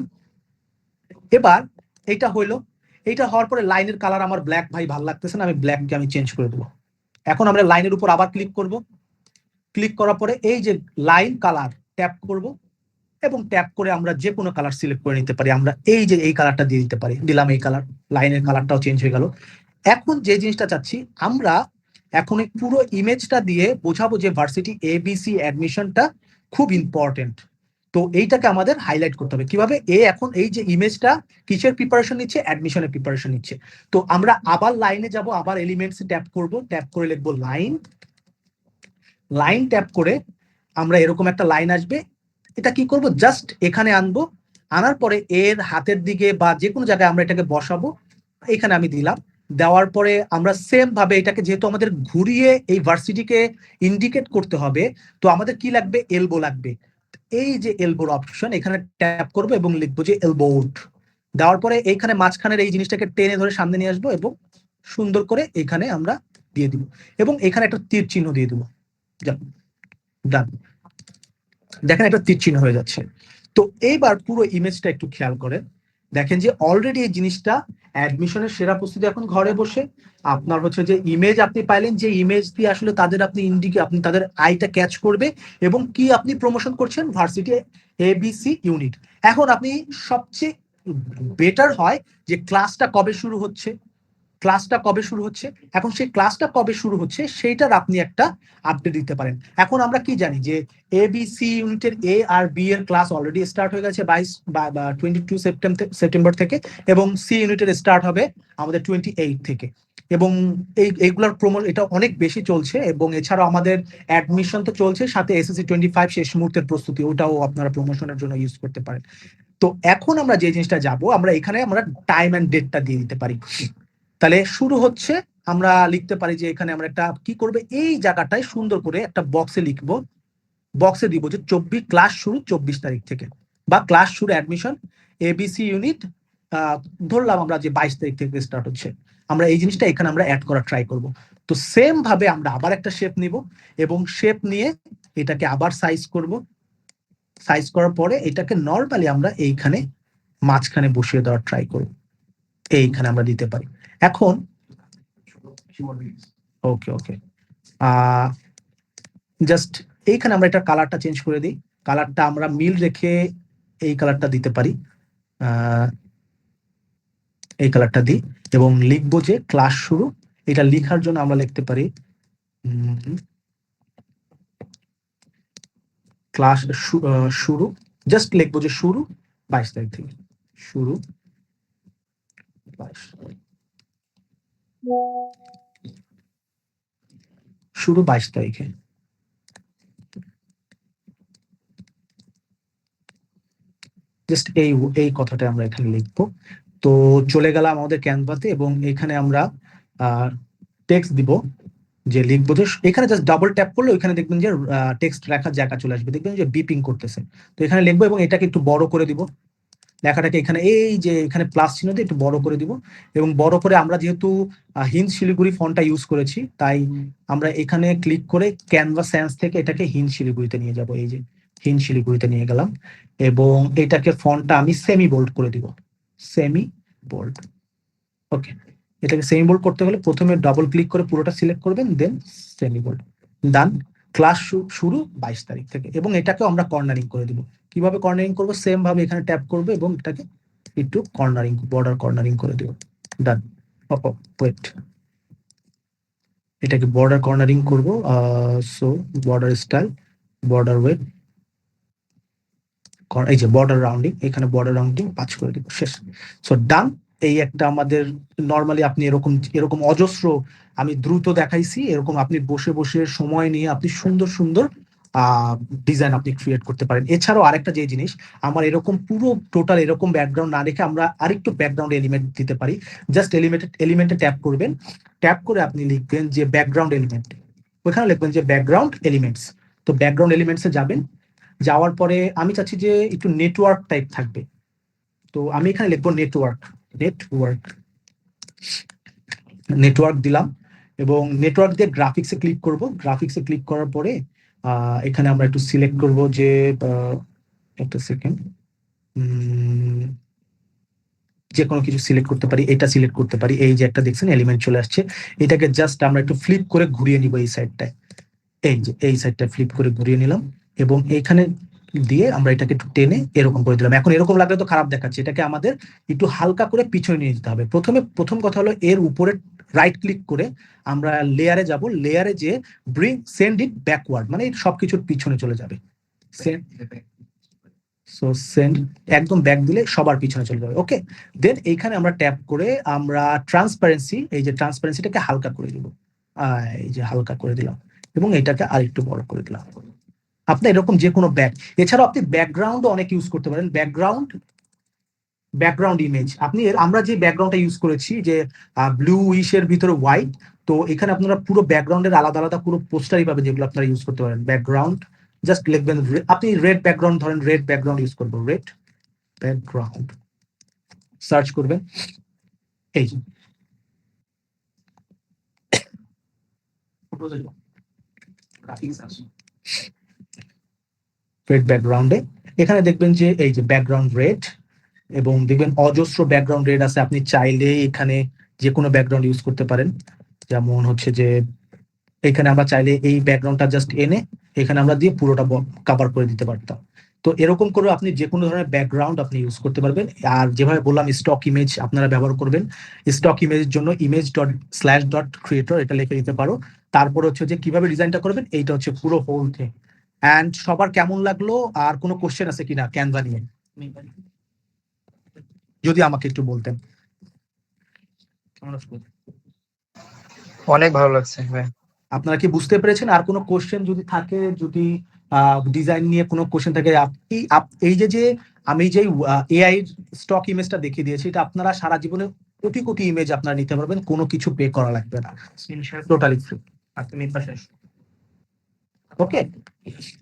এবার এটা হইলো। এইটা হওয়ার পরে লাইনের কালার আমার ব্ল্যাক ভাই ভালো লাগতেছে না, আমি ব্ল্যাককে আমি চেঞ্জ করে দেবো। এখন আমরা লাইনের উপর আবার ক্লিক করব। ক্লিক করার পরে এই যে লাইন কালার ট্যাপ করব, এবং ট্যাপ করে আমরা যে কোনো কালার সিলেক্ট করে নিতে পারি। আমরা এই যে এই কালারটা দিয়ে দিতে পারি, দিলাম এই কালার, লাইনের কালারটাও চেঞ্জ হয়ে গেল। এখন যে জিনিসটা চাচ্ছি আমরা, এখন এই পুরো ইমেজটা দিয়ে বোঝাবো যে ভার্সিটি এবিসি অ্যাডমিশনটা খুব ইম্পর্টেন্ট। তো এইটাকে আমাদের হাইলাইট করতে হবে কিভাবে। এখন এই যে ইমেজটা কিসের প্রিপারেশন নিচ্ছে? অ্যাডমিশনের প্রিপারেশন নিচ্ছে। তো আমরা আবার লাইনে যাব, আবার এলিমেন্টস ট্যাপ করব, ট্যাপ করে লিখবো লাইন। লাইন ট্যাপ করে আমরা এরকম একটা লাইন আসবে, এটা কি করব? জাস্ট এখানে আনবো, আনার পরে এর হাতের দিকে বা যে কোনো জায়গায় আমরা এটাকে বসাবো। এখানে আমি দিলাম। দেওয়ার পরে আমরা সেম ভাবে এটাকে, যেহেতু আমাদের ঘুরিয়ে এই ভার্সিটিকে ইন্ডিকেট করতে হবে, তো আমাদের কি লাগবে? এলবো লাগবে। এই যে এলবোর অপশন, এখানে ট্যাপ করবো এবং লিখবো যে এলবোড। দেওয়ার পরে এইখানে মাঝখানের এই জিনিসটাকে টেনে ধরে সামনে নিয়ে আসবো এবং সুন্দর করে এখানে আমরা দিয়ে দিব, এবং এখানে একটা তীর চিহ্ন দিয়ে দিব। ডান। দেখেন একটা তীর চিহ্ন হয়ে যাচ্ছে। তো এইবার পুরো ইমেজটা একটু খেয়াল করেন, দেখেন যে অলরেডি এই জিনিসটা অ্যাডমিশনের সেরা প্রস্তুতি। এখন ঘরে বসে আপনার হচ্ছে যে ইমেজ আপনি পাইলেন, যে ইমেজ দিয়ে আসলে তাদের আপনি তাদের আইটা ক্যাচ করবে, এবং কি আপনি প্রমোশন করছেন? Varsity ABC unit. এখন আপনি সবচেয়ে বেটার হয় যে ক্লাসটা কবে শুরু হচ্ছে, এখন সেই ক্লাসটা কবে শুরু হচ্ছে সেইটার আপনি একটা আপডেট দিতে পারেন। এখন আমরা কি জানি যে এবিসি ইউনিটের এ আর বি এর ক্লাস অলরেডি স্টার্ট হয়ে গেছে 22 সেপ্টেম্বর থেকে, এবং সি ইউনিটের স্টার্ট হবে আমাদের 28 থেকে। এবং এইগুলোর এটা অনেক বেশি চলছে, এবং এছাড়াও আমাদের অ্যাডমিশন তো চলছে, সাথে এসএসসি 25 শেষ মুহূর্তের প্রস্তুতি, ওটাও আপনারা প্রমোশনের জন্য ইউজ করতে পারেন। তো এখন আমরা যে জিনিসটা যাব, আমরা এখানে আমরা টাইম এন্ড ডেটটা দিয়ে দিতে পারি। তাহলে শুরু হচ্ছে, আমরা লিখতে পারি যে এখানে আমরা একটা কি করবে, এই জায়গাটায় সুন্দর করে একটা বক্সে লিখবো, বক্সে দিব যে 24 ক্লাস শুরু 24 তারিখ থেকে, বা ক্লাস শুরু অ্যাডমিশন এবিসি ইউনিট ধরলাম আমরা যে 22 তারিখ থেকে স্টার্ট হচ্ছে। আমরা এই জিনিসটা এখানে আমরা অ্যাড করা ট্রাই করব। তো সেম ভাবে আমরা আবার একটা শেপ নিব, এবং শেপ নিয়ে এটাকে আবার সাইজ করব। সাইজ করার পরে এটাকে নরমালি আমরা এইখানে মাঝখানে বসিয়ে দেওয়ার ট্রাই করব। এইখানে আমরা দিতে পারি। এখন ওকে ওকে জাস্ট এইখানে আমরা এটা কালারটা চেঞ্জ করে দিই। কালারটা আমরা মিল রেখে এই কালারটা দিতে পারি, এই কালারটা দিই, এবং লিখবো যে ক্লাস শুরু। এটা লেখার জন্য আমরা লিখতে পারি ক্লাস শুরু, জাস্ট লিখবো যে শুরু 22 তারিখ থেকে, শুরু 22 তারিখে। জাস্ট এই কথাটা আমরা এখানে লিখবো। তো চলে গেলাম আমাদের ক্যানভাতে, এবং এখানে আমরা টেক্সট দিব, যে লিখবো যে এখানে জাস্ট ডাবল ট্যাপ করলে ওইখানে দেখবেন যে টেক্সট রাখার জায়গা চলে আসবে, দেখবেন যে বিপিং করতেছে। তো এখানে লিখবো এবং এটাকে একটু বড় করে দিব, লেখাটাকে এখানে এই যে এখানে প্লাস চিহ্ন দিয়ে একটু বড় করে দিব, এবং বড় করে আমরা যেহেতু হিন্দ শিলিগুড়ি ফন্টটা ইউজ করেছি, তাই আমরা এখানে ক্লিক করে ক্যানভা সেন্স থেকে এটাকে হিন্দ শিলিগুড়িতে নিয়ে যাব। এই যে হিন্দ শিলিগুড়িতে নিয়ে গেলাম, এবং এটাকে ফন্টটা আমি সেমি বোল্ড করে দিব, সেমি বোল্ড। ওকে, এটাকে সেমি বোল্ড করতে হলে প্রথমে ডাবল ক্লিক করে পুরোটা সিলেক্ট করবেন, দেন সেমি বোল্ড। ডান। ক্লাস শুরু 22 তারিখ থেকে, এবং এটাকে আমরা কর্নারিং করে দিব। কিভাবে কর্নারিং করব? সেম ভাবে এখানে ট্যাপ করব এবং এটাকে একটু কর্নারিং, বর্ডার কর্নারিং করে দিব। ডান। ওয়েট, এটাকে বর্ডার কর্নারিং করব। So border style, border wait, এই যে বর্ডার রাউন্ডিং, এখানে বর্ডার রাউন্ডিং 5 করে দিব, শেষ। So done. এই একটা আমাদের নর্মালি আপনি এরকম এরকম অজস্র, আমি দ্রুত দেখাইছি, এরকম আপনি বসে বসে সময় নিয়ে আপনি সুন্দর সুন্দর ডিজাইন আপনি ক্রিয়েট করতে পারেন। এছাড়াও আরেকটা যে জিনিস, আমার এরকম পুরো টোটাল এরকম ব্যাকগ্রাউন্ড না রেখে আমরা আরেকটু ব্যাকগ্রাউন্ড এলিমেন্ট দিতে পারি। জাস্ট এলিমেন্টে ট্যাপ করবেন, ট্যাপ করে আপনি লিখবেন যে ব্যাকগ্রাউন্ড এলিমেন্ট, ওখানে লিখবেন যে ব্যাকগ্রাউন্ড এলিমেন্টস। তো ব্যাকগ্রাউন্ড এলিমেন্টসে যাবেন, যাওয়ার পরে আমি চাচ্ছি যে একটু নেটওয়ার্ক টাইপ থাকবে, তো আমি এখানে লিখবো নেটওয়ার্ক। নেটওয়ার্ক দিলাম, এবং নেটওয়ার্ক দিয়ে গ্রাফিক্সে ক্লিক করব। গ্রাফিক্সে ক্লিক করার পরে এখানে আমরা একটু সিলেক্ট করব যে একটা সেকেন্ড, যে কোনো কিছু সিলেক্ট করতে পারি, এটা সিলেক্ট করতে পারি। এই যে একটা দেখছেন এলিমেন্ট চলে আসছে, এটাকে জাস্ট আমরা একটু ফ্লিপ করে ঘুরিয়ে নিব এই সাইডটায়। এই যে এই সাইডটা ফ্লিপ করে ঘুরিয়ে নিলাম, এবং এইখানে দিয়ে আমরা এটাকে একটু টেনে এরকম করে দিলাম। এখন এরকম লাগলে তো খারাপ দেখাচ্ছে, এটাকে আমাদের একটু হালকা করে পিছনে নিয়ে যেতে হবে। প্রথম কথা হলো এর উপরে রাইট ক্লিক করে আমরা লেয়ারে যাব, লেয়ারে যে সেন্ড ইট ব্যাকওয়ার্ড, মানে সবকিছুর পিছনে চলে যাবে। সো সেন্ড, একদম ব্যাক দিলে সবার পিছনে চলে যাবে। ওকে, দেন এইখানে আমরা ট্যাপ করে আমরা ট্রান্সপারেন্সি, এই যে ট্রান্সপারেন্সিটাকে হালকা করে দিব, এই যে হালকা করে দিলাম, এবং এটাকে আরেকটু বড় করে দিলাম। আপনি এরকম যে কোনো এছাড়াও আপনি ব্যাকগ্রাউন্ডও অনেক ইউজ করতে পারেন। ব্যাকগ্রাউন্ড ইমেজ, আমরা যে ব্যাকগ্রাউন্ডটা ইউজ করেছি যে ব্লু উইশের ভিতরে হোয়াইট, তো এখানে আপনারা পুরো ব্যাকগ্রাউন্ডের আলাদা আলাদা পুরো পোস্টারই পাবেন, যেগুলো আপনারা ইউজ করতে পারেন। ব্যাকগ্রাউন্ড জাস্ট লিখবেন, আপনি রেড ব্যাকগ্রাউন্ড ধরেন, রেড ব্যাকগ্রাউন্ড ইউজ করবো, রেড ব্যাকগ্রাউন্ড সার্চ করবেন। এই যে রেড ব্যাকগ্রাউন্ডে এখানে দেখবেন যে এই যে ব্যাকগ্রাউন্ড রেড, এবং দেখবেন অজস্র ব্যাকগ্রাউন্ড রেড আছে। আপনি চাইলে এখানে যে কোনো ব্যাকগ্রাউন্ড ইউজ করতে পারেন, যেমন হচ্ছে যে এখানে আমরা চাইলে এই ব্যাকগ্রাউন্ডটা জাস্ট এনে এখানে আমরা দিয়ে পুরোটা কভার করে দিতে পারতাম। তো এরকম করে আপনি যে কোনো ধরনের ব্যাকগ্রাউন্ড আপনি ইউজ করতে পারবেন। আর যেভাবে বললাম স্টক ইমেজ আপনারা ব্যবহার করবেন, স্টক ইমেজের জন্য image.slash.creator এটা লিখে দিতে পারো। তারপর হচ্ছে যে কিভাবে ডিজাইনটা করবেন, এইটা হচ্ছে পুরো হোল থিং। এন্ড সবার কেমন লাগলো, আর কোনো কোশ্চেন আছে কিনা ক্যানভা নিয়ে, যদি আমাকে একটু বলতেন। অনেক ভালো লাগছে ভাই। আপনারা কি বুঝতে পেরেছেন? আর কোনো কোশ্চেন যদি থাকে, যদি ডিজাইন নিয়ে কোনো কোশ্চেন থাকে, এই যে আমি যে এআই স্টক ইমেজটা দেখিয়ে দিয়েছি, এটা আপনারা সারা জীবনে কোটি কোটি ইমেজ আপনারা নিতে পারবেন, কোনো কিছু পে করা লাগবে না, টোটালি ফ্রি। ওকে,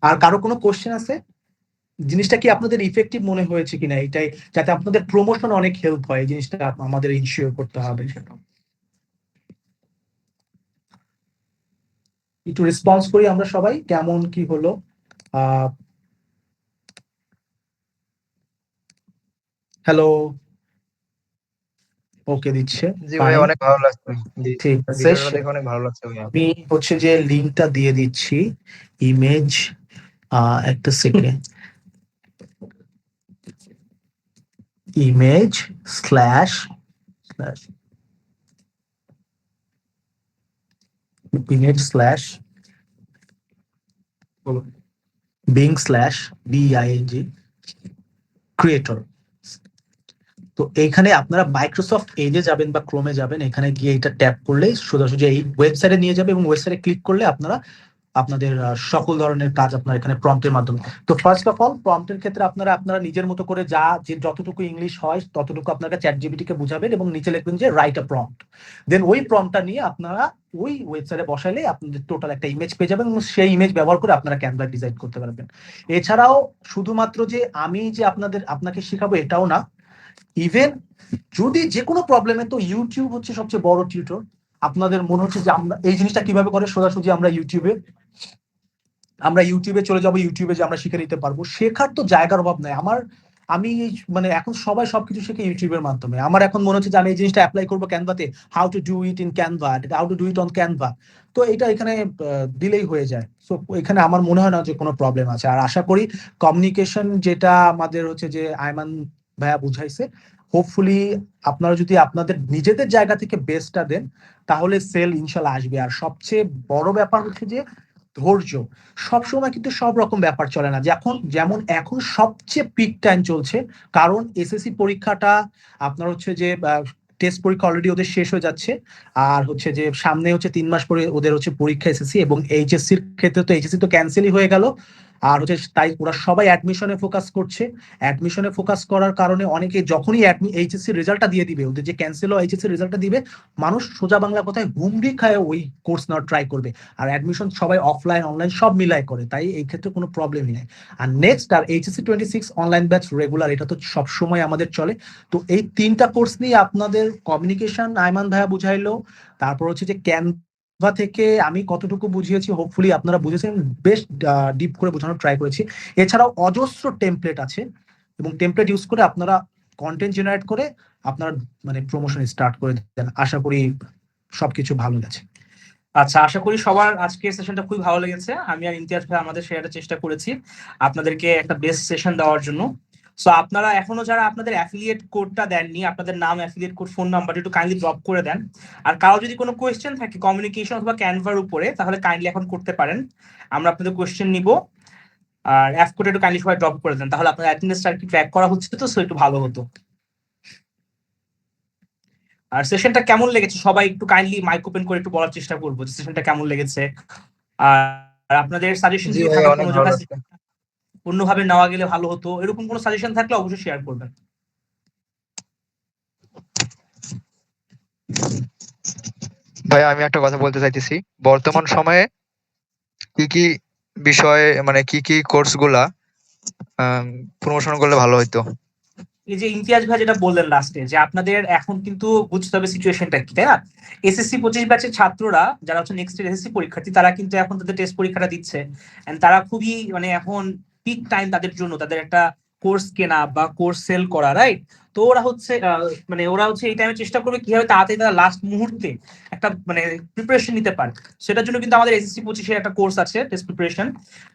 আর কারো কোনো কোশ্চেন আছে? জিনিসটা কি আপনাদের ইফেক্টিভ মনে হয়েছে কিনা, এটাই যাতে আপনাদের প্রমোশন অনেক হেল্প হয়, এই জিনিসটা আমাদের ইনশিওর করতে হবে। সেটা একটু রেসপন্স করি আমরা সবাই, কেমন কি হলো। হ্যালো, ওকে দিচ্ছে। জি ভাই, অনেক ভালো লাগছে। জি, ঠিক আছে, ভিডিওটা দেখে অনেক ভালো লাগছে ভাই। আমি হচ্ছে যে লিঙ্কটা দিয়ে দিচ্ছি, ইমেজ, একটা second, image slash image slash BING creator. তো এইখানে আপনারা মাইক্রোসফট এজে যাবেন বা ক্রোমে যাবেন, এখানে গিয়ে এটা ট্যাপ করলে সোজাসুজি এই ওয়েবসাইটে নিয়ে যাবে, এবং ওয়েবসাইটে ক্লিক করলে আপনারা আপনাদের সকল ধরনের কাজ আপনার এখানে প্রম্পটের মাধ্যমে। তো ফার্স্ট অফ অল প্রম্পটের ক্ষেত্রে আপনারা নিজের মতো করে যে যতটুকু ইংলিশ হয় ততটুকু আপনারা চ্যাট জিপিটি কে বুঝাবেন এবং নিচে লিখবেন যে রাইট আ প্রম্পট। দেন ওই প্রম্পটটা নিয়ে আপনারা ওই ওয়েবসাইটে বসাইলে আপনাদের টোটাল একটা ইমেজ পেয়ে যাবেন এবং সেই ইমেজ ব্যবহার করে আপনারা ক্যানভা ডিজাইন করতে পারবেন। এছাড়াও শুধুমাত্র যে আমি যে আপনাকে শেখাবো এটাও না, ইভেন যদি যে কোনো প্রবলেমে, তো ইউটিউব হচ্ছে সবচেয়ে বড় টিউটর। আপনাদের মনে হচ্ছে যে আমরা এই জিনিসটা কিভাবে করে, সোজাসুজি আমরা ইউটিউবে চলে যাবো, ইউটিউবে যে আমরা শিখে নিতে পারবো। শেখার তো জায়গার অভাব নাই। আমি মানে এখন সবাই সবকিছু শেখে ইউটিউবের মাধ্যমে। আমার এখন মনে হচ্ছে যে আমি এই জিনিসটা অ্যাপ্লাই করবো ক্যানভাতে, how to do it in Canva, how to do it on Canva. তো এটা এখানে দিলেই হয়ে যায়। সো এখানে আমার মনে হয় না যে কোনো প্রবলেম আছে। আর আশা করি কমিউনিকেশন যেটা আমাদের হচ্ছে যে আয়মান ভাইয়া বুঝাইছে, হোপফুলি আপনারা যদি আপনাদের নিজেদের জায়গা থেকে বেস্টটা দেন তাহলে সেল ইনশাল্লাহ আসবে। আর সবচেয়ে বড় ব্যাপার হচ্ছে যে ধৈর্য। সবসময় কিন্তু সব রকম ব্যাপার চলে না। যেমন এখন সবচেয়ে পিক টাইম চলছে, কারণ এসএসসি পরীক্ষাটা আপনার হচ্ছে যে টেস্ট পরীক্ষা অলরেডি ওদের শেষ হয়ে যাচ্ছে। আর হচ্ছে যে সামনে হচ্ছে 3 মাস পরে ওদের হচ্ছে পরীক্ষা এসএসসি, এবং এইচএসসির ক্ষেত্রে তো এইচএসসি তো ক্যান্সেলই হয়ে গেল। আর হচ্ছে তাই ওরা সবাই অ্যাডমিশনে ফোকাস করছে। অ্যাডমিশনে ফোকাস করার কারণে অনেকে যখনই এইচএসসি রেজাল্টটা দিয়ে দিবে, ওদের যে ক্যান্সেল এইচএসসি রেজাল্টটা দিবে, মানুষ সোজা বাংলা কথায় হুমড়ি খায় ওই কোর্স নেওয়ার ট্রাই করবে। আর অ্যাডমিশন সবাই অফলাইন অনলাইন সব মিলাই করে, তাই এই ক্ষেত্রে কোনো প্রবলেমই নেই। আর নেক্সট আর এইচএসসি 26 অনলাইন ব্যাচ রেগুলার, এটা তো সবসময় আমাদের চলে। তো এই 3টা কোর্স নিয়ে আপনাদের কমিউনিকেশন আয়মান ভাইয়া বুঝাইলো, তারপর হচ্ছে যে ক্যানভা থেকে আমি কতটুকু বুঝিয়েছি, হোপফুলি আপনারা বুঝেছেন, বেশ ডিপ করে বোঝানোর ট্রাই করেছি। এছাড়াও অজস্র টেমপ্লেট আছে, এবং টেমপ্লেট ইউজ করে আপনারা কন্টেন্ট জেনারেট করে আপনারা মানে প্রমোশন স্টার্ট করে দেন। আশা করি সবকিছু ভালো গেছে। আচ্ছা, আশা করি সবার আজকের সেশনটা খুবই ভালো লেগেছে। আমি আর ইমতিয়াজ ভাই আমাদের শেয়ারের চেষ্টা করেছি আপনাদেরকে একটা বেস্ট সেশন দেওয়ার জন্য। সো আপনারা এখনো যারা আপনাদের অ্যাফিলিয়েট কোডটা দেননি, আপনাদের নাম, অ্যাফিলিয়েট কোড, ফোন নাম্বার একটু কাইন্ডলি ড্রপ করে দেন। আর কারো যদি কোনো কোয়েশ্চেন থাকে কমিউনিকেশন অথবা ক্যানভার উপরে, তাহলে কাইন্ডলি এখন করতে পারেন, আমরা আপনাদের কোয়েশ্চেন নিব। আর অ্যাপ কোড একটু কাইন্ডলি সবাই ড্রপ করে দেন, তাহলে আপনার অ্যাটেন্ডেন্সটা আর কি ট্র্যাক করা হচ্ছে, তো সো একটু ভালো হতো। আর সেশনটা কেমন লেগেছে সবাই একটু কাইন্ডলি মাইক ওপেন করে একটু বলার চেষ্টা করবো যে সেশনটা কেমন লেগেছে। আর আপনাদের সাজেশন জি যদি ভাই, থাকে অনেক কোনো ভালো জায়গায় লাগছে। অন্যভাবে নেওয়া গেলে ভালো হতো, এরকম কোনো সাজেশন থাকলে অবশ্যই শেয়ার করবেন। ভাই আমি একটা কথা বলতে চাইতেছি, বর্তমান সময়ে কি কি বিষয়ে মানে কি কোর্স গুলা প্রমোশন করলে ভালো হইতো। এই যে ইমতিয়াজ ভাই যেটা বললেন লাস্টে, যে আপনাদের এখন কিন্তু বুঝতে হবে সিচুয়েশনটা কি, তাই না? এসএসসি 25 ব্যাচের ছাত্ররা যারা হচ্ছে নেক্সট ইয়ার এসএসসি পরীক্ষার্থী, তারা কিন্তু এখন তাদের টেস্ট পরীক্ষাটা দিচ্ছে, এন্ড তারা খুবই মানে এখন পিক টাইম তাদের জন্য, তাদের একটা কোর্স কেনা বা কোর্স সেল করা, রাইট? তো ওরা হচ্ছে এই টাইমে চেষ্টা করবে কিভাবে তাড়াতাড়ি তারা লাস্ট মুহূর্তে একটা মানে প্রিপারেশন নিতে পারে। সেটার জন্য কিন্তু আমাদের এসএসসি 25 একটা কোর্স আছে, টেস্ট প্রিপারেশন।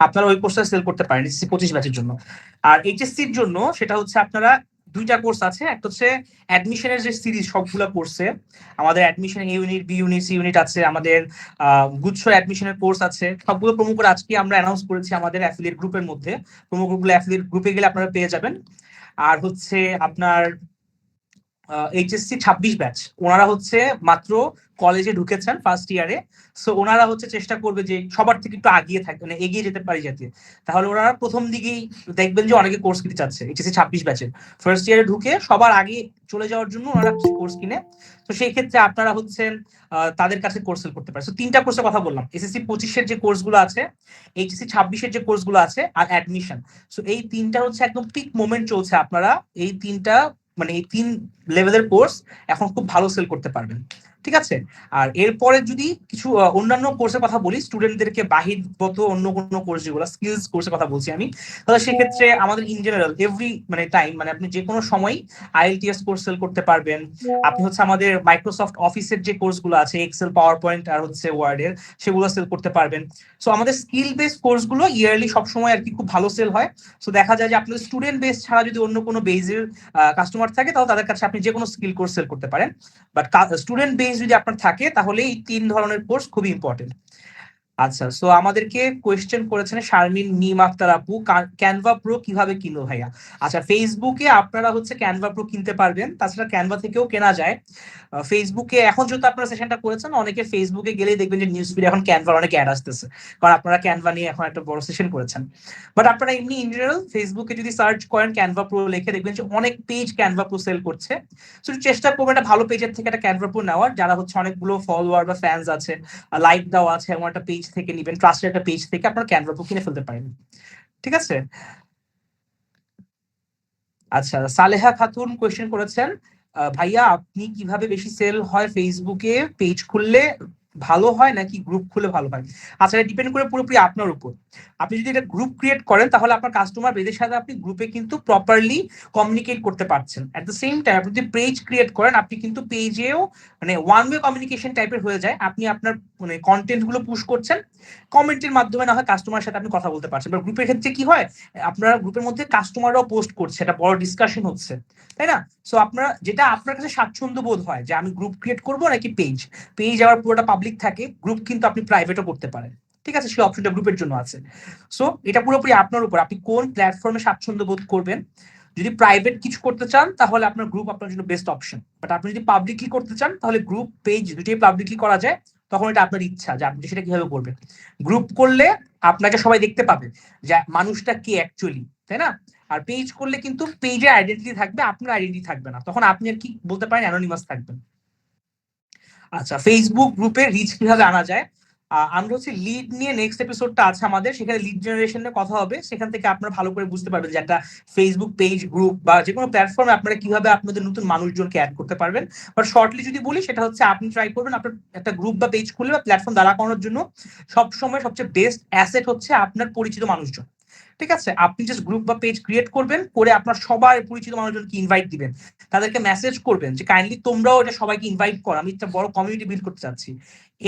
আপনারা ওই কোর্সটা সেল করতে পারেন এসএসসি 25 ব্যাচের জন্য। আর এইচএসসির জন্য সেটা হচ্ছে আপনারা 2টা কোর্স আছে। একটা হচ্ছে অ্যাডমিশনের যে সিরিজ সবগুলো কোর্সে, আমাদের admission A unit, B unit, C unit আছে, আমাদের গুচ্ছ অ্যাডমিশনের কোর্স আছে। সবগুলো প্রোমো কোড আজকে আমরা অ্যানাউন্স করেছি আমাদের অ্যাফিলিয়েট গ্রুপের মধ্যে। প্রোমো কোডগুলো অ্যাফিলিয়েট গ্রুপে গেলে আপনারা পেয়ে যাবেন। আর হচ্ছে আপনার এইচএসসি 26 ব্যাচ, ওনারা হচ্ছে মাত্র কলেজে ঢুকেছেন ফার্স্ট ইয়ারে। সো ওনারা হচ্ছে চেষ্টা করবে যে সবার থেকে একটু আগিয়ে থাকে, মানে এগিয়ে যেতে পারি যাতে। তাহলে ওনারা প্রথম দিকেই দেখবেন যে অনেকে কোর্স কিনতে চাচ্ছে এইচএসসি 26 ব্যাচের ফার্স্ট ইয়ারে ঢুকে সবার আগে চলে যাওয়ার জন্য ওনারা কোর্স কিনে। তো সেই ক্ষেত্রে আপনারা হচ্ছেন তাদের কাছে কোর্স সেল করতে পারে। সো 3টা কোর্সের কথা বললাম, এসএসসি 25-এর যে কোর্সগুলো আছে, এইচএসসি 26-এর যে কোর্সগুলো আছে, আর অ্যাডমিশন। সো এই 3টা হচ্ছে একদম পিক মোমেন্ট চলছে। আপনারা এই 3টা মানে এই 3 লেভেলের কোর্স এখন খুব ভালো সেল করতে পারবেন, ঠিক আছে? আর এরপরে যদি কিছু অন্যান্য কোর্সের কথা বলি, স্টুডেন্টদেরকে বাহিরগত অন্য কোনো কোর্স, যেগুলো স্কিলস কোর্সের কথা বলছি আমি, তাহলে সেক্ষেত্রে আমাদের ইন জেনারেল এভরি মানে টাইম, মানে আপনি যে কোনো সময় আইএলটিএস কোর্স সেল করতে পারবেন। আপনি হচ্ছে আমাদের মাইক্রোসফট অফিসের যে কোর্সগুলো আছে, এক্সেল, পাওয়ার পয়েন্ট আর হচ্ছে ওয়ার্ডের, সেগুলো সেল করতে পারবেন। সো আমাদের স্কিল বেস কোর্সগুলো ইয়ারলি সবসময় আর কি খুব ভালো সেল হয়। সো দেখা যায় যে আপনাদের স্টুডেন্ট বেস ছাড়া যদি অন্য কোনো বেজের কাস্টমার থাকে, তাহলে তাদের কাছে আপনি যে কোনো স্কিল কোর্স সেল করতে পারেন। বাট স্টুডেন্ট বেস যদি আপনার থাকে, তাহলে এই 3 ধরনের কোর্স খুবই ইম্পর্টেন্ট। আচ্ছা, সো আমাদেরকে কোয়েশ্চেন করেছেন শারমিন মিম আক্তার আপু, ক্যানভা প্রো কিভাবে কিনবো ভাইয়া? আচ্ছা, ফেসবুকে আপনারা হচ্ছে ক্যানভা প্রো কিনতে পারবেন, তাছাড়া ক্যানভা থেকেও কেনা যায়। ফেসবুকে এখন যেহেতু আপনারা সেশনটা করেছেন, অনেকে ফেসবুকে গেলেই দেখবেন যে নিউজ ফিডে এখন ক্যানভার অনেক অ্যাড আসতেছে, কারণ আপনারা ক্যানভা নিয়ে এখন একটা বড় সেশন করেছেন। বাট আপনারা এমনি ইন জেনারেল ফেসবুকে যদি সার্চ করেন ক্যানভা প্রো লিখে, দেখবেন যে অনেক পেজ ক্যানভা প্রো সেল করছে। সো চেষ্টা করবেন একটা ভালো পেজের থেকে একটা ক্যানভা প্রো নেওয়ার, যারা হচ্ছে অনেকগুলো ফলোয়ার বা ফ্যান্স আছে, লাইক দেওয়া আছে, এমন একটা পেজ থেকে নিবেন, ট্রাস্টেড একটা পেজ থেকে আপনারা ক্যানভা প্রো কিনে ফেলতে পারেন। ঠিক আছে। আচ্ছা, সালেহা খাতুন কোয়েশ্চেন করেছেন, ভাইয়া আপনি কিভাবে বেশি সেল হয় ফেসবুকে পেজ খুললে ভালো হয় নাকি গ্রুপ খুলে ভালো হয়? আচ্ছা, এটা ডিপেন্ড করে পুরোপুরি আপনার উপর। আপনি যদি এটা গ্রুপ ক্রিয়েট করেন তাহলে আপনার কাস্টমার বেদের সাথে আপনি গ্রুপে কিন্তু প্রপারলি কমিউনিকেট করতে পারছেন। এট দ্য সেম টাইম আপনি যদি পেজ ক্রিয়েট করেন, আপনি কিন্তু পেজেও মানে ওয়ান ওয়ে কমিউনিকেশন টাইপের হয়ে যায়। আপনি আপনার মানে কন্টেন্ট গুলো পুশ করছেন, কমেন্টের মাধ্যমে না হয় কাস্টমারের সাথে আপনি কথা বলতে পারছেন। গ্রুপের ক্ষেত্রে কি হয়, আপনারা গ্রুপের মধ্যে কাস্টমাররাও পোস্ট করছে, এটা বড় ডিসকাশন হচ্ছে, তাই না? সো আপনারা যেটা আপনার কাছে স্বাচ্ছন্দ্য বোধ হয় যে আমি গ্রুপ ক্রিয়েট করবো নাকি পেজ, পেজ আবার পুরোটা পাবলিক থাকে, গ্রুপ কিন্তু আপনি প্রাইভেটও করতে পারেন। ঠিক আছে, সেই অপশনটা গ্রুপের জন্য আছে। সো এটা পুরোপুরি আপনার উপর, আপনি কোন প্ল্যাটফর্মে স্বাচ্ছন্দ্য বোধ করবেন। যদি প্রাইভেট কিছু করতে চান তাহলে আপনার গ্রুপ আপনার জন্য বেস্ট অপশন, বাট আপনি যদি পাবলিকলি করতে চান তাহলে গ্রুপ পেজ দুটোই পাবলিকলি করা যায়। তখন এটা আপনার ইচ্ছা যে আপনি সেটা কিভাবে করবেন। গ্রুপ করলে আপনাকে সবাই দেখতে পাবে যে মানুষটা কি অ্যাকচুয়ালি, তাই না? আর পেজ করলে কিন্তু পেজের আইডেন্টিটি থাকবে, আপনার আইডেন্টিটি থাকবে না, তখন আপনি আর কি বলতে পারেন অ্যানোনিমাস থাকবেন। আচ্ছা, ফেসবুক গ্রুপে রিচ কিভাবে আনা যায়? আমরা হচ্ছে লিড নিয়ে নেক্সট এপিসোডটা আছে আমাদের, সেখানে লিড জেনারেশনের কথা হবে, সেখান থেকে আপনারা ভালো করে বুঝতে পারবেন যে একটা ফেসবুক পেজ গ্রুপ বা যে কোনো প্ল্যাটফর্মে আপনারা কিভাবে আপনাদের নতুন মানুষজনকে অ্যাড করতে পারবেন। বাট শর্টলি যদি বলি, সেটা হচ্ছে আপনি ট্রাই করবেন আপনার একটা গ্রুপ বা পেজ খুলে বা প্ল্যাটফর্ম দাঁড়া করানোর জন্য সবসময় সবচেয়ে বেস্ট অ্যাসেট হচ্ছে আপনার পরিচিত মানুষজন। ঠিক আছে, আপনি জাস্ট গ্রুপ বা পেজ ক্রিয়েট করবেন, করে আপনার সবার পরিচিত মানুষজনকে ইনভাইট দিবেন, তাদেরকে মেসেজ করবেন যে কাইন্ডলি তোমরাও এটা সবাইকে ইনভাইট করো, আমি একটা বড় কমিউনিটি বিল্ড করতে চাচ্ছি।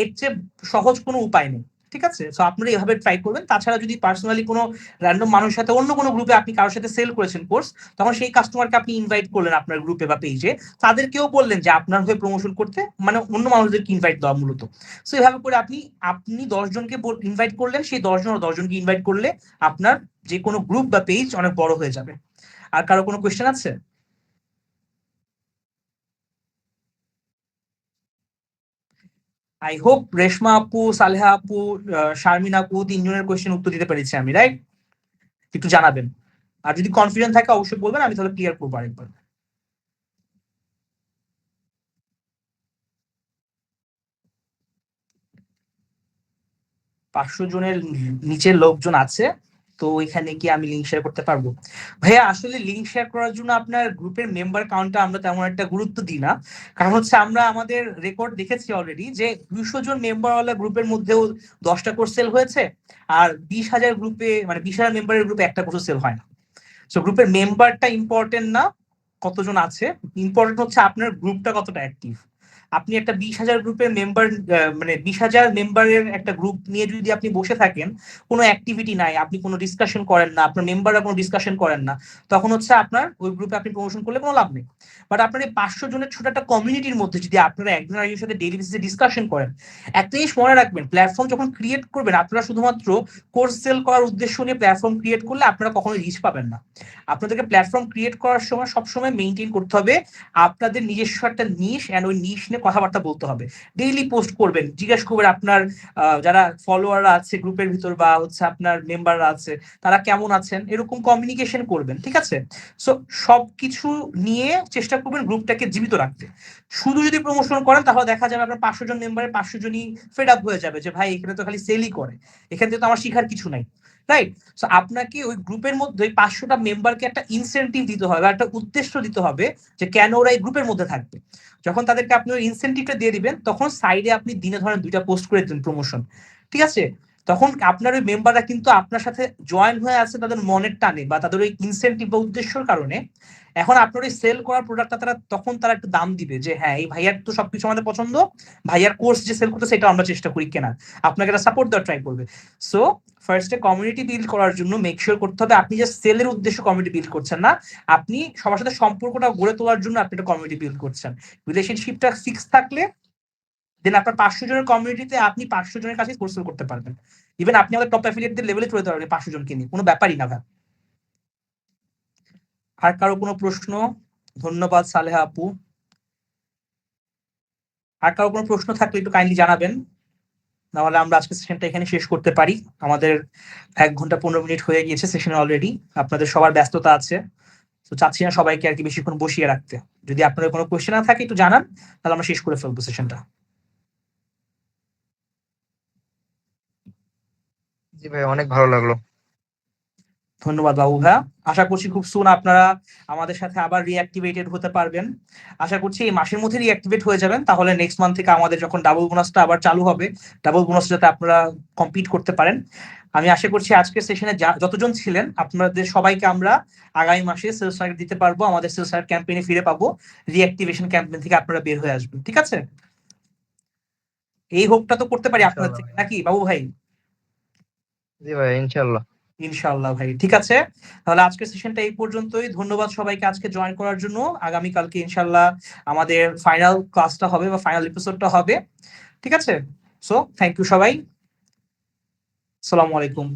এর চেয়ে সহজ কোনো উপায় নেই। ঠিক আছে, সো আপনারা এভাবে ট্রাই করবেন। তাছাড়া যদি পার্সোনালি কোনো র্যান্ডম মানুষের সাথে অন্য কোনো গ্রুপে আপনি কারোর সাথে সেল করেছেন কোর্স, তখন সেই কাস্টমারকে আপনি ইনভাইট করলেন আপনার গ্রুপে বা পেজে, তাদেরকেও বললেন যে আপনার হয়ে প্রমোশন করতে, মানে অন্য মানুষদেরকে ইনভাইট দেওয়া মূলত। সো এভাবে করে আপনি আপনি 10 জনকে ইনভাইট করলেন, সেই 10 জন 10 জনকে ইনভাইট করলে আপনার যে কোনো গ্রুপ বা পেজ অনেক বড় হয়ে যাবে। আর কারো কোনো কোয়েশ্চেন আছে? আই হোপ রেশমা আপু, সালেহা আপু, শারমিন আপু, তিনজনের কোয়েশ্চেন উত্তর দিতে পেরেছি আমি, রাইট? একটু জানাবেন, আর যদি কনফিডেন্ট থাকে অবশ্যই বলবেন, আমি তাহলে ক্লিয়ার করবো আরেকবার। 500 জনের নিচের লোকজন আছে, তো ওইখানে কি আমি লিঙ্ক শেয়ার করতে পারবো? ভাইয়া আসলে লিঙ্ক শেয়ার করার জন্য আপনার গ্রুপের মেম্বার কাউন্টটা আমরা তেমন একটা গুরুত্ব দিই না, কারণ হচ্ছে আমরা আমাদের রেকর্ড দেখেছি অলরেডি যে 200 জন মেম্বারওয়ালা গ্রুপের মধ্যেও 10টা কোর্স সেল হয়েছে, আর 20,000 গ্রুপে মানে 20,000 মেম্বারের গ্রুপে একটা কোর্স সেল হয় না। সো গ্রুপের মেম্বারটা ইম্পর্টেন্ট না, কতজন আছে, ইম্পর্টেন্ট হচ্ছে আপনার গ্রুপটা কতটা অ্যাক্টিভ। আপনি একটা 20,000 গ্রুপের মেম্বার, মানে 20,000 মেম্বারের একটা গ্রুপ নিয়ে যদি আপনি বসে থাকেন, কোনো অ্যাক্টিভিটি নাই, আপনি কোনো ডিসকাশন করেন না, আপনার মেম্বাররা কোনো ডিসকাশন করেন না, তখন হচ্ছে আপনার ওই গ্রুপে আপনি প্রমোশন করলে কোনো লাভ নেই। বাট আপনার এই 500 জনের ছোট একটা কমিউনিটির মধ্যে যদি আপনারা একজন আরেকজনের সাথে ডেইলি বেসিসে ডিসকাশন করেন, একটা জিনিস মনে রাখবেন, প্ল্যাটফর্ম যখন ক্রিয়েট করবেন আপনারা শুধুমাত্র কোর্স সেল করার উদ্দেশ্য নিয়ে প্ল্যাটফর্ম ক্রিয়েট করলে আপনারা কখনো রিচ পাবেন না। আপনাদেরকে প্ল্যাটফর্ম ক্রিয়েট করার সময় সবসময় মেনটেন করতে হবে আপনাদের নিজস্ব একটা নিশ, এন্ড ওই নিশ নিয়ে কথাবার্তা বলতে হবে। ডেইলি পোস্ট করবেন, জিজ্ঞাসা করবেন আপনার যারা ফলোয়াররা আছে গ্রুপের ভিতর বা হচ্ছে আপনার মেম্বাররা আছে তারা কেমন আছেন, এরকম কমিউনিকেশন করবেন। ঠিক আছে, সো সবকিছু নিয়ে চেষ্টা করবেন গ্রুপটাকে জীবিত রাখতে। শুধু যদি প্রমোশন করেন তাহলে দেখা যাবে আপনার 500 জন মেম্বারের 500 জনই ফেড আপ হয়ে যাবে যে ভাই এখানে তো খালি সেলই করে, এখান থেকে তো আমার শিখার কিছু নাই, রাইট? সো আপনাকে ওই গ্রুপের মধ্যে 500টা মেম্বারকে একটা ইনসেন্টিভ দিতে হবে, একটা উদ্দেশ্য দিতে হবে যে কেন ওরা এই গ্রুপের মধ্যে থাকবে। যখন তাদেরকে আপনি ওই ইনসেন্টিভটা দিয়ে দিবেন, তখন সাইডে আপনি দিনে ধরেন 2টা পোস্ট করে দিন প্রমোশন, ঠিক আছে? তখন আপনার ওই মেম্বাররা কিন্তু আপনার সাথে জয়েন হয়ে আছে তাদের মনের টানে বা তাদের ওই ইনসেন্টিভ বা উদ্দেশ্যর কারণে। এখন আপনার ওই সেল করার প্রোডাক্টটা তখন তারা একটু দাম দিবে যে হ্যাঁ এই ভাইয়ার তো সবকিছু আমাদের পছন্দ, ভাইয়ার কোর্স যে সেল করতে সেটা আমরা চেষ্টা করি কেনার, আপনাকে একটা সাপোর্ট দেওয়ার ট্রাই করবে। সো ফার্স্টে কমিউনিটি বিল্ড করার জন্য মেক শিওর করতে হবে আপনি যে সেলের উদ্দেশ্যে কমিউনিটি বিল্ড করছেন না, আপনি সবার সাথে সম্পর্কটা গড়ে তোলার জন্য আপনি একটা কমিউনিটি বিল্ড করছেন। রিলেশনশিপটা ফিক্স থাকলে দেন আপনার 500 জনের কমিউনিটিতে আপনি 500 জনের কাছে কোর্স সেল করতে পারবেন। ইভেন আপনি আমাদের টপ অ্যাফিলিয়েটদের লেভেলে চলে যেতে পারবেন 500 জনকে নিয়ে, কোনো ব্যাপারই না ভাই। আর কারো কোনো প্রশ্ন? ধন্যবাদ সালেহা আপু। আর কারো কোনো প্রশ্ন থাকলে একটু কাইন্ডলি জানাবেন, নাহলে আমরা আজকে সেশনটা এখানে শেষ করতে পারি। আমাদের 1 ঘন্টা 15 মিনিট হয়ে গিয়েছে সেশন অলরেডি। আপনাদের সবার ব্যস্ততা আছে, তো চাচ্ছি না সবাইকে আর কি বেশিক্ষণ বসিয়ে রাখতে। যদি আপনাদের কোনো কোয়েশ্চেন না থাকে একটু জানান, তাহলে আমরা শেষ করে ফেলবো সেশনটা। জি ভাই, অনেক ভালো লাগলো। ধন্যবাদ বাবু ভাইয়া। আশা করছি খুব সুন আপনারা আমাদের সাথে আবার রিঅ্যাক্টিভেটেড হতে পারবেন। আশা করছি এই মাসের মধ্যে রিঅ্যাক্টিভেট হয়ে যাবেন, তাহলে নেক্সট মান্থ থেকে আমাদের যখন ডাবল বোনাসটা আবার চালু হবে, ডাবল বোনাস যাতে আপনারা কমপ্লিট করতে পারেন। আমি আশা করছি আজকের সেশনে যতজন ছিলেন আপনাদের সবাইকে আমরা আগামী মাসে সেলস টার্গেট দিতে পারবো, আমাদের সেলস টার্গেট ক্যাম্পেইনে ফিরে পাবো, রিঅ্যাক্টিভেশন ক্যাম্পেইন থেকে আপনারা বের হয়ে আসবেন। ঠিক আছে, এই হোপটা তো করতে পারি আপনাদের থেকে, নাকি বাবু ভাই? জি ভাই, ইনশাল্লাহ। ইনশাআল্লাহ ভাই, ঠিক আছে। তাহলে আজকের সেশনটা এই পর্যন্তই। ধন্যবাদ সবাইকে আজকে জয়েন করার জন্য। আগামীকালকে ইনশাআল্লাহ আমাদের ফাইনাল ক্লাসটা হবে বা ফাইনাল এপিসোডটা হবে। ঠিক আছে, সো থ্যাংক ইউ সবাই। আসসালামু আলাইকুম।